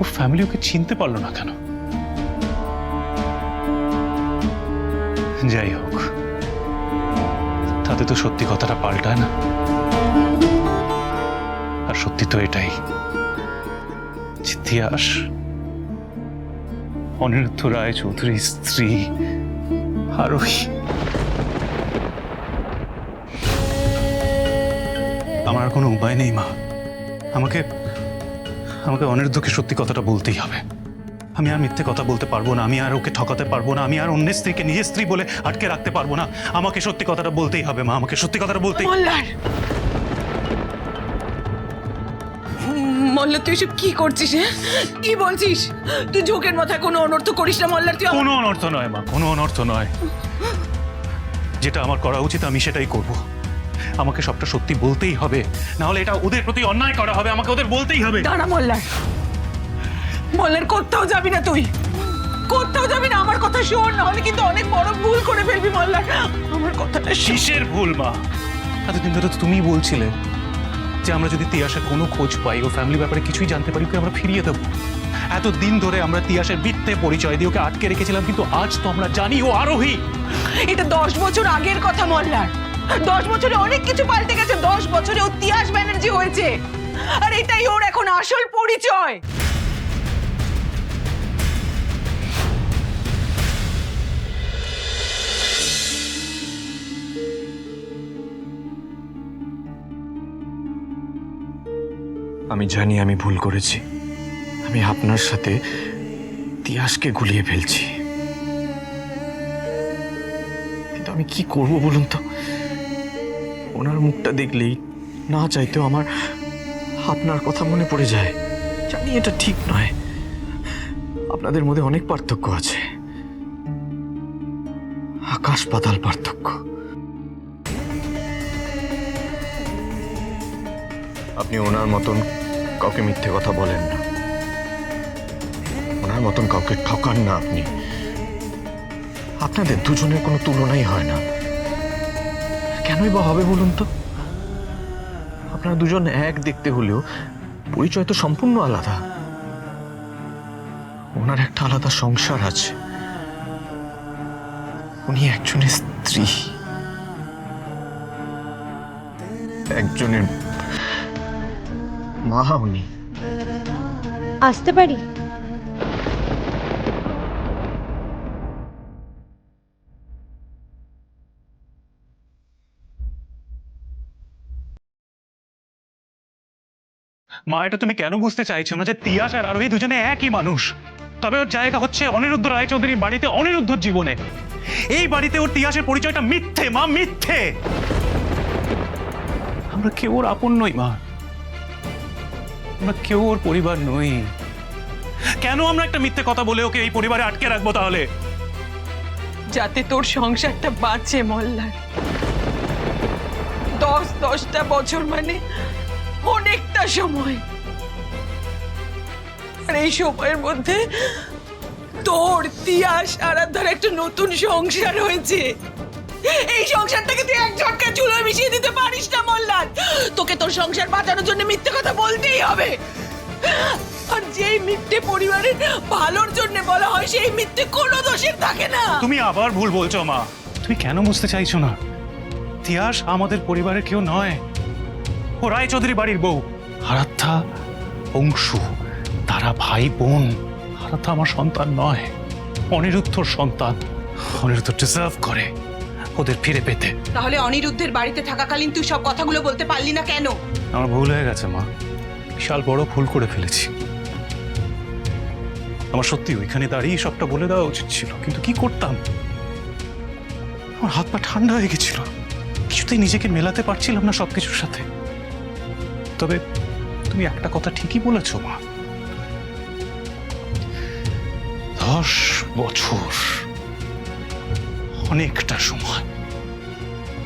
ও ফ্যামিলি ওকে চিনতে পারলো না কেন। যাই হোক, তাতে তো সত্যি কথাটা পাল্টায় না। আর সত্যি তো এটাই, তিয়াস অনিরুদ্ধ রায় চৌধুরীর স্ত্রী আরোহী। আমার আর কোনো উপায় নেই মা, আমাকে অনিরুদ্ধকে সত্যি কথাটা বলতেই হবে। আমি আর মিথ্যে কথা বলতে পারবো না, আমি আর ওকে ঠকাতে পারবো না, আমি আর অন্যের স্ত্রীকে নিজের স্ত্রী বলে আটকে রাখতে পারবো না। আমাকে সত্যি কথাটা বলতেই হবে মা, আমাকে সত্যি কথাটা বলতেই। মল্লার, তুই এসব কি করছিস? কি বলছিস তুই? ঝোঁকের মাথায় কোনো অনর্থ করিস না মল্লার। তুই কোনো অনর্থ নয় মা, কোনো অনর্থ নয়। যেটা আমার করা উচিত আমি সেটাই করব। আমাকে সবটা সত্যি বলতেই হবে, না হলে এটা ওদের প্রতি অন্যায় করা হবে। আমাকে ওদের বলতেই হবে। দাঁড়া মল্লার, কোথাও যাবি না, তুই কোথাও যাবি না। আমার কথা শোন, না হলে কিন্তু অনেক বড় ভুল করে ফেলবি মল্লার। আমার কথাটা কিসের ভুল মা? এতদিন ধরে তো তুমিই বলছিলে যে আমরা যদি তিয়াসের কোনো খোঁজ পাই, ও ফ্যামিলি ব্যাপারে কিছুই জানতে পারি, ওকে আমরা ফিরিয়ে দেবো। এতদিন ধরে আমরা তিয়াসের মিথ্যে পরিচয় দিয়ে ওকে আটকে রেখেছিলাম, কিন্তু আজ তো আমরা জানি ও আরোহী। এটা 10 বছর আগের কথা মল্লার। 10 বছরে অনেক কিছু পাল্টে গেছে। 10 বছরে ও তিয়াস ব্যানার্জি হয়েছে, আর এটাই ওর এখন আসল পরিচয়। আমি জানি আমি ভুল করেছি, আমি আপনার সাথে তিয়াসকে গুলিয়ে ফেলছি, কিন্তু আমি কি করব বলুন তো? ওনার মুখটা দেখলেই না চাইতেও আমার আপনার কথা মনে পড়ে যায়। জানি এটা ঠিক নয়, আপনাদের মধ্যে অনেক পার্থক্য আছে, আকাশ পাতাল পার্থক্য। আপনি ওনার মতন কাউকে মিথ্যে কথা বলেন না, ওনার মতন কাউকে ঠকান না আপনি। আপনাদের দুজনের কোনো তুলনাই হয় না। কেনই বা হবে বলুন তো? আপনারা দুজন এক দেখতে হলেও পরিচয় তো সম্পূর্ণ আলাদা। ওনার একটা আলাদা সংসার আছে, উনি একজনের স্ত্রী, একজনের মা। উনি আসতে পারি? মা, এটা তুমি কেন বুঝতে চাইছো না যে তিয়াস আর আরোহী দুজনে একই মানুষ? তবে ওর জায়গা হচ্ছে অনিরুদ্ধ রায়চৌধুরীর বাড়িতে, অনিরুদ্ধর জীবনে। এই বাড়িতে ওর তিয়াসের পরিচয়টা মিথ্যে মা, মিথ্যে। আমরা কেউ ওর আপন নই মা, আমরা কেউ ওর পরিবার নই। কেন আমরা একটা মিথ্যে কথা বলে ওকে এই পরিবারে আটকে রাখবো তাহলে? যাতে তোর সংসারটা বাঁচে মল্লার। 10-10টা বছর মানে অনেকটা সময়, আর এই সময়ের মধ্যে তোর তিয়াস আরাধ্যার একটা নতুন সংসার হয়েছে। এই সংসারটাকে তুই এক ঝটকা চুলোয় মিশিয়ে দিতে পারিস না মল্লার। তোকে তোর সংসার বাঁচানোর জন্য মিথ্যে কথা বলতেই হবে। আর যেই মিথ্যে পরিবারের ভালোর জন্য বলা হয়, সেই মিথ্যে কোনো দোষের থাকে না। তুমি আবার ভুল বলছো মা। তুমি কেন বুঝতে চাইছো না? তিয়াস আমাদের পরিবারের কেউ নয়, ও রায়চৌধুরী বাড়ির বউ। আরাধ্যা, অংশু, তারা ভাই বোন। আরাধ্যা আমার সন্তান নয়, অনিরুদ্ধর সন্তান। অনিরুদ্ধ ডিজার্ভ করে ওদের ফিরে পেতে। তাহলে অনিরুদ্ধের বাড়িতে থাকাকালীন তুই সব কথাগুলো বলতে পারলি না কেন? আমার ভুল হয়ে গেছে মা, বিশাল বড় ভুল করে ফেলেছি। আমার সত্যি ওইখানে দাঁড়িয়ে সবটা বলে দেওয়া উচিত ছিল, কিন্তু কি করতাম? আমার হাত পা ঠান্ডা হয়ে গেছিল, কিছুতেই নিজেকে মেলাতে পারছিলাম না সবকিছুর সাথে। তবে তুমি একটা কথা ঠিকই বলেছ মা, 10 বছর অনেকটা সময়।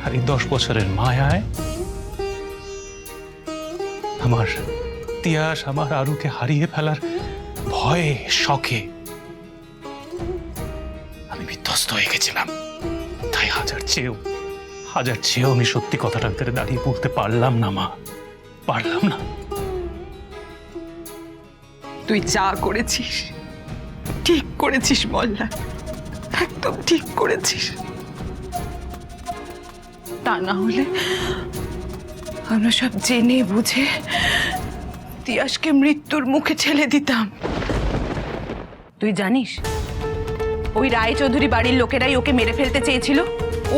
আর এই 10 বছরের মায়ায় আমার তিয়াস, আমার আরুকে হারিয়ে ফেলার ভয়ে, শখে আমি বিধ্বস্ত হয়ে গেছিলাম। তাই হাজার চেয়েও আমি সত্যি কথাটা দাঁড়িয়ে বলতে পারলাম না মা, পারলাম না। তুই যা করেছিস ঠিক করেছিস মল্লা, একদম ঠিক করেছিস। তা না হলে আমরা সব জেনে বুঝে তিয়াসকে মৃত্যুর মুখে ঠেলে দিতাম। তুই জানিস ওই রায়চৌধুরী বাড়ির লোকেরাই ওকে মেরে ফেলতে চেয়েছিল।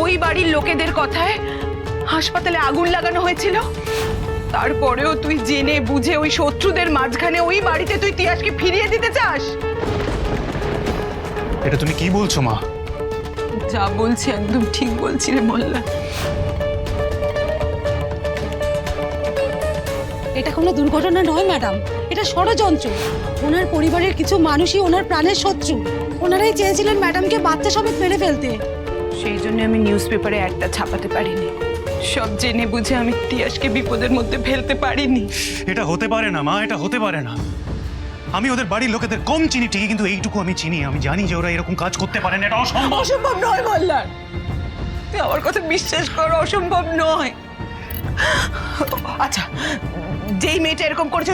ওই বাড়ির লোকেদের কথায় হাসপাতালে আগুন লাগানো হয়েছিল। তারপরেও তুই জেনে বুঝে ওই শত্রুদের মাঝখানে ওই বাড়িতে তুই তিয়াসকে ফিরিয়ে দিতে চাস? এটা তুমি কি বলছো মা? যা বলছি একদম ঠিক বলছি রে মোল্লা। এটা কোনো দুর্ঘটনা নয় ম্যাডাম, এটা ষড়যন্ত্র। ওনার পরিবারের কিছু মানুষই ওনার প্রাণের শত্রু। ওনারাই চেয়েছিলেন ম্যাডামকে বাচ্চা সমেত মেরে ফেলতে। সেই জন্য আমি নিউজ পেপারে একটা ছাপাতে পারিনি। সব জেনে বুঝে আমি তিয়াসকে বিপদের মধ্যে ফেলতে পারিনি। এটা হতে পারে না মা, এটা হতে পারে না। আমি ওদের বাড়ির লোকেদের কম চিনি ঠিকই, কিন্তু এইটুকু আমি চিনি, আমি জানি যে ওরা এরকম কাজ করতে পারে না। এটা অসম্ভব। অসম্ভব নয় মোল্লার, তুই আমার কথা বিশ্বাস কর, অসম্ভব নয়। আচ্ছা, যেই মেয়েটা এরকম করেছে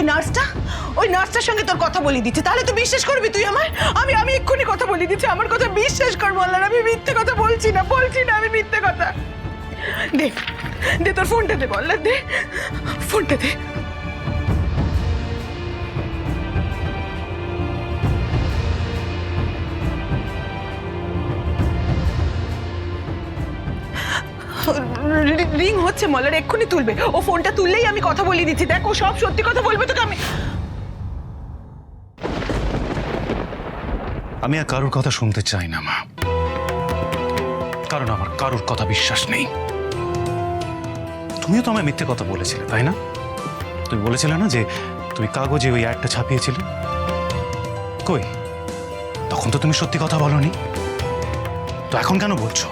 ওই নার্সটার সঙ্গে তোর কথা বলিয়ে দিচ্ছে, তাহলে তুই বিশ্বাস করবি তুই আমার? আমি এক্ষুনি কথা বলিয়ে দিচ্ছি, আমার কথা বিশ্বাস কর মোল্লার। আমি মিথ্যে কথা বলছি না, আমি মিথ্যে কথা। দে তোর ফোনটা দে মোল্লার, দে ফোনটা দে। রিং হচ্ছে মোল্লার, এক্ষুনি তুলবে। ও ফোনটা তুললেই আমি কথা বলিয়ে দিচ্ছি। দেখ, ও সব সত্যি কথা বলবে তোকে। আমি আর কারোর কথা শুনতে চাই না মা, কারণ আমার কারোর কথা বিশ্বাস নেই। তুমিও তো আমায় মিথ্যে কথা বলেছিলে, তাই না? তুমি বলেছিলে না যে তুমি কাগজে ওই অ্যাডটা ছাপিয়েছিলে? কই, তখন তো তুমি সত্যি কথা বলনি, তো এখন কেন বলছো?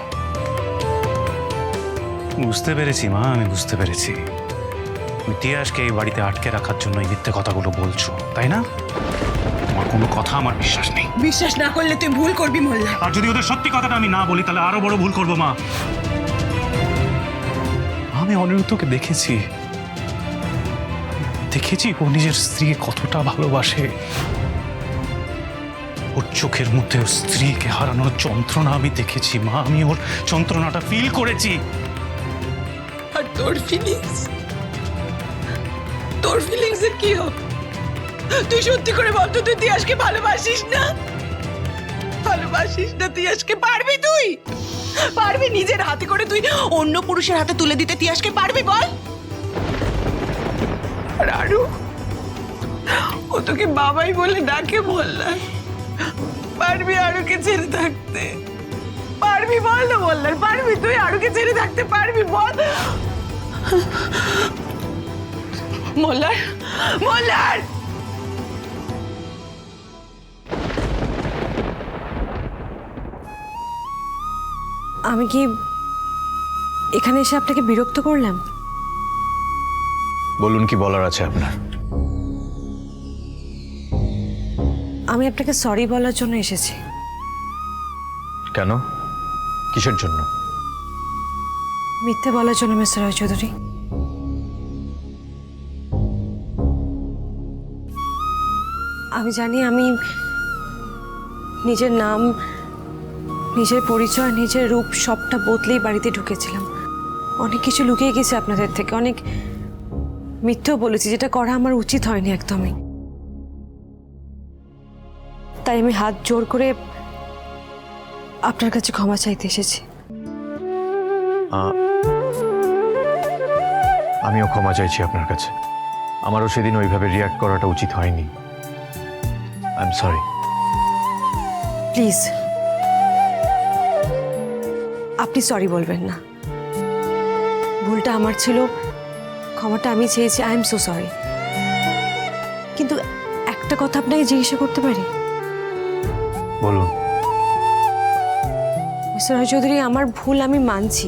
বুঝতে পেরেছি মা, আমি বুঝতে পেরেছি। তুমি তিয়াসকে এই বাড়িতে আটকে রাখার জন্য এই মিথ্যে কথাগুলো বলছো, তাই না? তোমার কোনো কথা আমার বিশ্বাস নেই। বিশ্বাস না করলে তুই ভুল করবি মোল্লা। আর যদি ওদের সত্যি কথাটা আমি না বলি তাহলে আরো বড় ভুল করবো মা। আমি অনিরুদ্ধকে দেখেছি ও নিজের স্ত্রীকে কতটা ভালোবাসে। ওর চোখের মধ্যে ওর স্ত্রীকে হারানোর যন্ত্রণা আমি দেখেছি মা। আমি ওর যন্ত্রণাটা ফিল করেছি। আর তোর ফিলিংস এর কি হবে? তুই সত্যি করে বল তো, তুই তিয়াসকে ভালোবাসিস না? তিয়াসকে পারবি? তুই পারবি নিজের হাতে করে তুই অন্য পুরুষের হাতে তুলে দিতে? তিয়াসকে পারবি বল? আর আরু, ও তোকে বাবাই বলে ডাকে বললাম, পারবি আরুকে ছেড়ে থাকতে? পারবি বল না বললাম, পারবি তুই আরুকে ছেড়ে থাকতে? পারবি বল? মোল্লার আমি কি এখানে এসে আপনাকে বিরক্ত করলাম? বলুন, কি বলার আছে আপনার? আমি আপনাকে সরি বলার জন্য এসেছি। কেন? কিসের জন্য? মিথ্যে বলার জন্য মিস্টার রায়চৌধুরী। আমি জানি আমি নিজের নাম, নিজের পরিচয়, নিজের রূপ সবটা বদলেই বাড়িতে ঢুকেছিলাম। অনেক কিছু লুকিয়ে গেছে আপনাদের থেকে, অনেক মিথ্যেও বলেছি যেটা করা আমার উচিত হয়নি একদমই। তাই আমি হাত জোর করে আপনার কাছে ক্ষমা চাইতে এসেছি। আমিও ক্ষমা চাইছি আপনার কাছে। আমারও সেদিন ওইভাবে রিয়াক্ট করাটা উচিত হয়নি। I am sorry. প্লিজ আপনি সরি বলবেন না। ভুলটা আমার ছিল, ক্ষমাটা আমি চেয়েছি। I am so sorry. কিন্তু একটা কথা আপনাকে জিজ্ঞাসা করতে পারি? বলুন। মিস্টার রায়চৌধুরী, আমার ভুল আমি মানছি,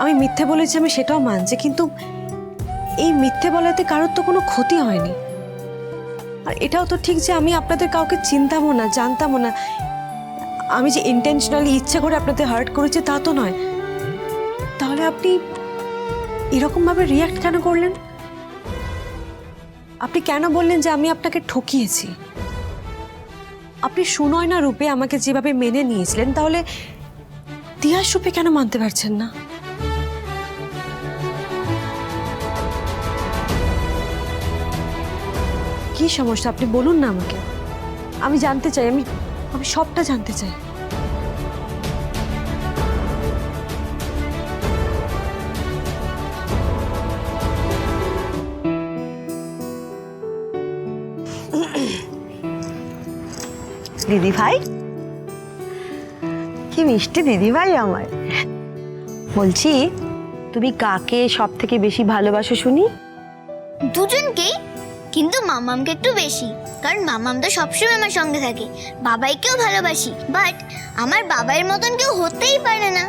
আমি মিথ্যে বলেছি আমি সেটাও মানছি, কিন্তু এই মিথ্যে বলাতে কারোর তো কোনো ক্ষতি হয়নি। আর এটাও তো ঠিক যে আমি আপনাদের কাউকে চিনতামও না, জানতামও না। আমি যে ইন্টেনশনালি ইচ্ছে করে আপনাদের হার্ট করেছি তা তো নয়। তাহলে আপনি এরকমভাবে রিয়াক্ট কেন করলেন? আপনি কেন বললেন যে আমি আপনাকে ঠকিয়েছি? আপনি সুনয়না রূপে আমাকে যেভাবে মেনে নিয়েছিলেন, তাহলে তিয়াস রূপে কেন মানতে পারছেন না? কি সমস্যা আপনি বলুন না আমাকে। আমি জানতে চাই, আমি সবটা জানতে চাই। দিদি ভাই, কি মিষ্টি দিদি ভাই আমার। বলছি, তুমি কাকে সব থেকে বেশি ভালোবাসো শুনি? দুজনকেই, কিন্তু মামামকে একটু বেশি, কারণ মামাম তো সবসময় আমার সঙ্গে থাকে। বাবাইকেও ভালোবাসি, বাট আমার বাবার মতন কেউ হতেই পারে না।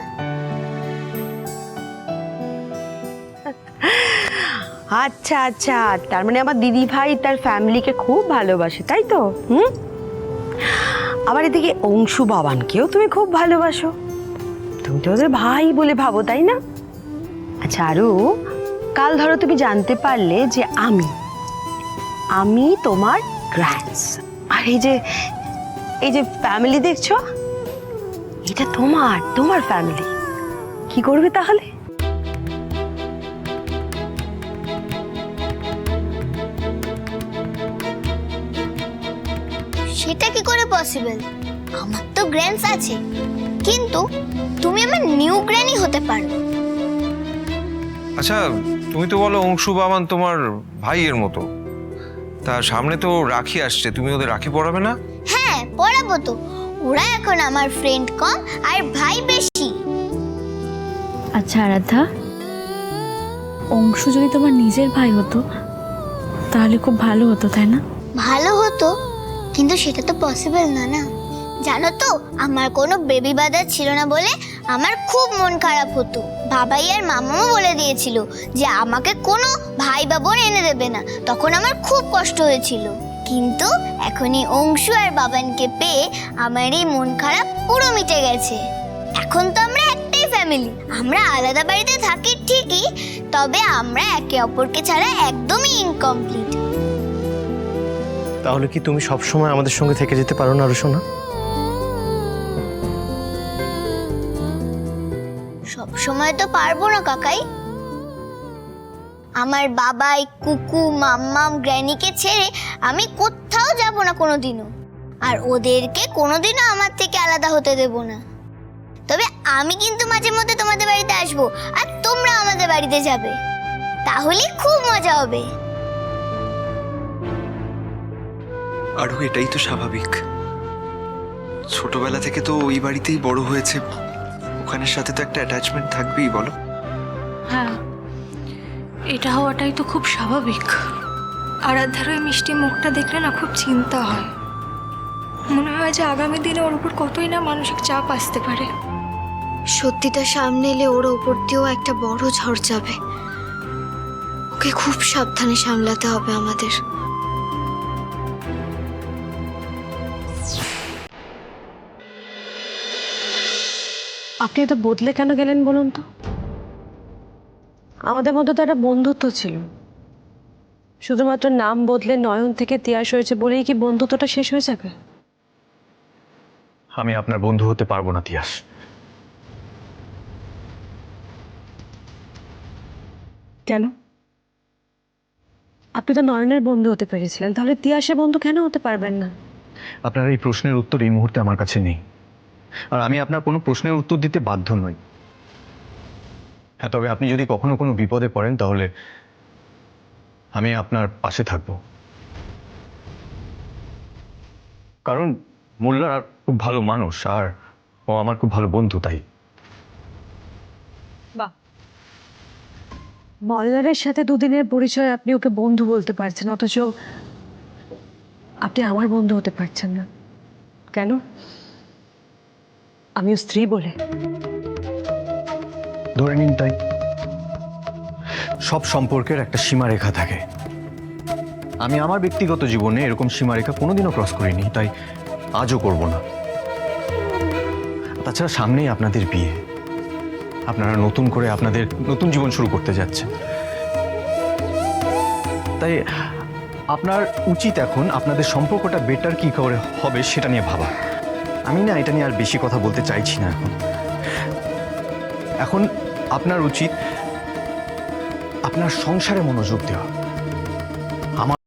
আচ্ছা আচ্ছা, তার মানে আমার দিদি ভাই তার ফ্যামিলিকে খুব ভালোবাসে, তাই তো? আবার এদিকে অংশু বাবানকেও তুমি খুব ভালোবাসো। তুমি তো ওদের ভাই বলে ভাবো, তাই না? আচ্ছা আরু, কাল ধরো তুমি জানতে পারলে যে আমি তোমার গ্র্যান্ডসন, আর এই যে ফ্যামিলি দেখছো, এটা তোমার ফ্যামিলি, কি করবে তাহলে? সেটা কি করে পসিবল? আমার তো গ্র্যান্ডস আছে, কিন্তু তুমি আমার নিউ গ্র্যানি হতে পারো। আচ্ছা, তুমি তো বলো অংশু বাবান তোমার ভাইয়ের মতো, তার সামনে তো রাখি আসছে, তুমি ওদের রাখি পরাবে না? হ্যাঁ, পরাবো তো। ওরা এখন আমার ফ্রেন্ড কম আর ভাই বেশি। আচ্ছা আরাধ্যা, অংশু যদি তোমার নিজের ভাই হতো তাহলে খুব ভালো হতো, তাই না? ভালো হতো, কিন্তু সেটা তো পসিবল না। জানো তো, আমার কোনো বেবি ব্রাদার ছিল না বলে আমার খুব মন খারাপ হতো। বাবাই আর মামাও বলে দিয়েছিল যে আমাকে কোনো ভাই বা বোন এনে দেবে না। তখন আমার খুব কষ্ট হয়েছিল। কিন্তু এখন এই অংশু আর বাবানকে পেয়ে আমার এই মন খারাপ পুরো মিটে গেছে। এখন তো আমরা একটাই ফ্যামিলি। আমরা আলাদা বাড়িতে থাকি ঠিকই, তবে আমরা একে অপরকে ছাড়া একদমই ইনকমপ্লিট। তাহলে কি তুমি সব সময় আমাদের সঙ্গে থেকে যেতে পারো না রুশোনা? সব সময় তো পারবো না কাকাই। আমার বাবাই, কুকু, মাম্মাম, গ্র্যানিকে ছেড়ে আমি কোথাও যাব না কোনোদিনও। আর ওদেরকে কোনোদিনও আমার থেকে আলাদা হতে দেব না। তবে আমি কিন্তু মাঝে মধ্যে তোমাদের বাড়িতে আসবো, আর তোমরা আমাদের বাড়িতে যাবে। তাহলে খুব মজা হবে। আরও এটাই তো স্বাভাবিক। ছোটবেলা থেকে তো ওই বাড়িতেই বড় হয়েছে, ওখানের সাথে তো একটা অ্যাটাচমেন্ট থাকবেই, বলো? হ্যাঁ, এটা হওয়াটাই তো খুব স্বাভাবিক। আরাধ্যার ওই মিষ্টি মুখটা দেখলে না খুব চিন্তা হয়। মনে হয় যে আগামী দিনে ওর উপর কতই না মানসিক চাপ আসতে পারে। সত্যিটা সামনে এলে ওর ওপর দিয়েও একটা বড় ঝড় যাবে। ওকে খুব সাবধানে সামলাতে হবে আমাদের। আপনি এত বদলে কেন গেলেন বলুন তো? আমাদের মধ্যে তো একটা বন্ধুত্ব ছিল। শুধুমাত্র নাম বদলে নয়ন থেকে তিয়াস হয়েছে বলেই কি বন্ধুত্বটা শেষ হয়ে যাবে? আমি আপনার বন্ধু হতে পারবো না তিয়াস। কেন? আপনি তো নয়নের বন্ধু হতে পেরেছিলেন, তাহলে তিয়াসের বন্ধু কেন হতে পারবেন না? আপনার এই প্রশ্নের উত্তর এই মুহূর্তে আমার কাছে নেই, আর আমি আপনার কোনো প্রশ্নের উত্তর দিতে বাধ্য নই। হ্যাঁ, তবে আপনি যদি কখনো কোনো বিপদে পড়েন তাহলে আমি আপনার পাশে থাকব। কারণ মোল্লা খুব ভালো মানুষ, আর ও আমার খুব ভালো বন্ধু, তাই। বাহ, মল্লারের সাথে দুদিনের পরিচয় আপনি ওকে বন্ধু বলতে পারছেন, অথচ আপনি আমার বন্ধু হতে পারছেন না কেন? আমি ওর স্ত্রী বলে? ধরে নিন তাই। সব সম্পর্কের একটা সীমারেখা থাকে। আমি আমার ব্যক্তিগত জীবনে এরকম সীমারেখা কোনোদিনও ক্রস করিনি, তাই আজও করব না। তাছাড়া সামনেই আপনাদের বিয়ে, আপনারা নতুন করে আপনাদের নতুন জীবন শুরু করতে যাচ্ছেন। তাই আপনার উচিত এখন আপনাদের সম্পর্কটা বেটার কি করে হবে সেটা নিয়ে ভাবা। আমি না এটা নিয়ে আর বেশি কথা বলতে চাইছি না। এখন আপনার উচিত আপনার সংসারে মনোযোগ দেওয়া। আমার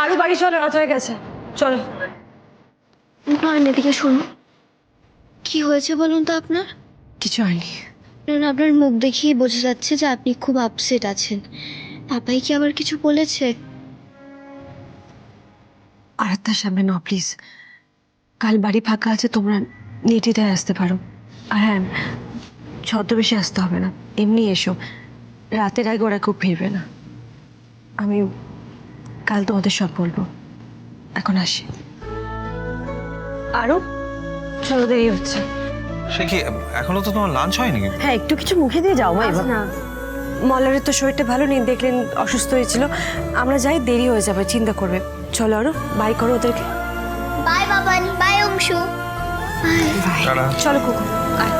আরো বাড়ি চলো, রাত হয়ে গেছে, চলো। নয়ন এদিকে শুনুন, কি হয়েছে বলুন তো আপনার? কিছু হয়নি। আপনার মুখ দেখেই বোঝা যাচ্ছে যে আপনি খুব আপসেট আছেন। পাপাই কি আবার কিছু বলেছে? আরাধ্যার সামনে ন প্লিজ। কাল বাড়ি ফাঁকা আছে, তোমরা নির্দ্বিধায় আসতে পারো। আর হ্যাঁ, ছদ্মবেশে আসতে হবে না, এমনি এসো। রাতের আগে ওরা খুব ফিরবে না। আমি কাল তোমাদের সব বলবো। এখন আসি। আরো চলো, দেরি হচ্ছে। সে কি এখনো তো তোমার লাঞ্চ হয়নি? হ্যাঁ, একটু কিছু মুখে দিয়ে যাও মা। এবার না, মলারের তো শরীরটা ভালো নেই, দেখলেন অসুস্থ হয়েছিল। আমরা যাই, দেরি হয়ে যাবে, চিন্তা করবে। চলো আরো, বাই করো ওদেরকে। Bye Baban, bye Anshu. Bye. চলো কুকু, আয়।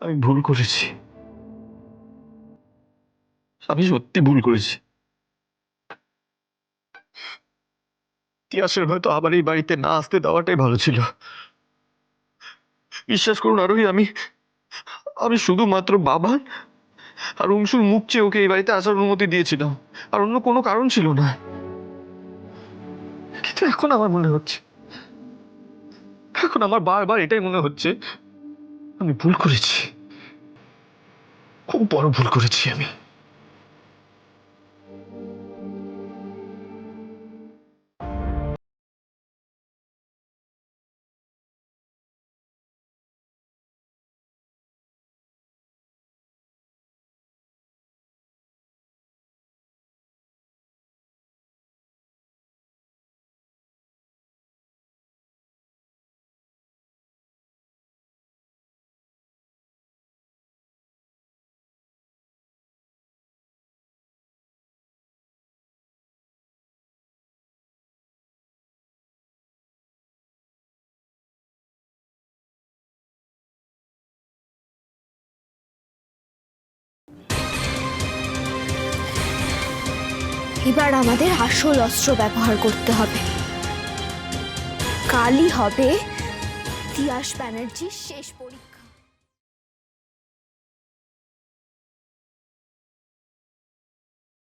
আমি ভুল করেছি, আমি সত্যি ভুল করেছি। তিয়াসের হয়তো আবার এই বাড়িতে না আসতে দেওয়াটাই ভালো ছিল। বিশ্বাস করুন আরোহী, আমি শুধুমাত্র বাবা আর অংশুর মুখ চেয়ে ওকে এই বাড়িতে আসার অনুমতি দিয়েছিলাম, আর অন্য কোনো কারণ ছিল না। কিন্তু এখন আমার মনে হচ্ছে, এখন আমার বারবার এটাই মনে হচ্ছে আমি ভুল করেছি, খুব বড় ভুল করেছি আমি। এবার আমাদের আসল অস্ত্র ব্যবহার করতে হবে। কালই হবে তিয়াস ব্যানার্জির শেষ পরীক্ষা।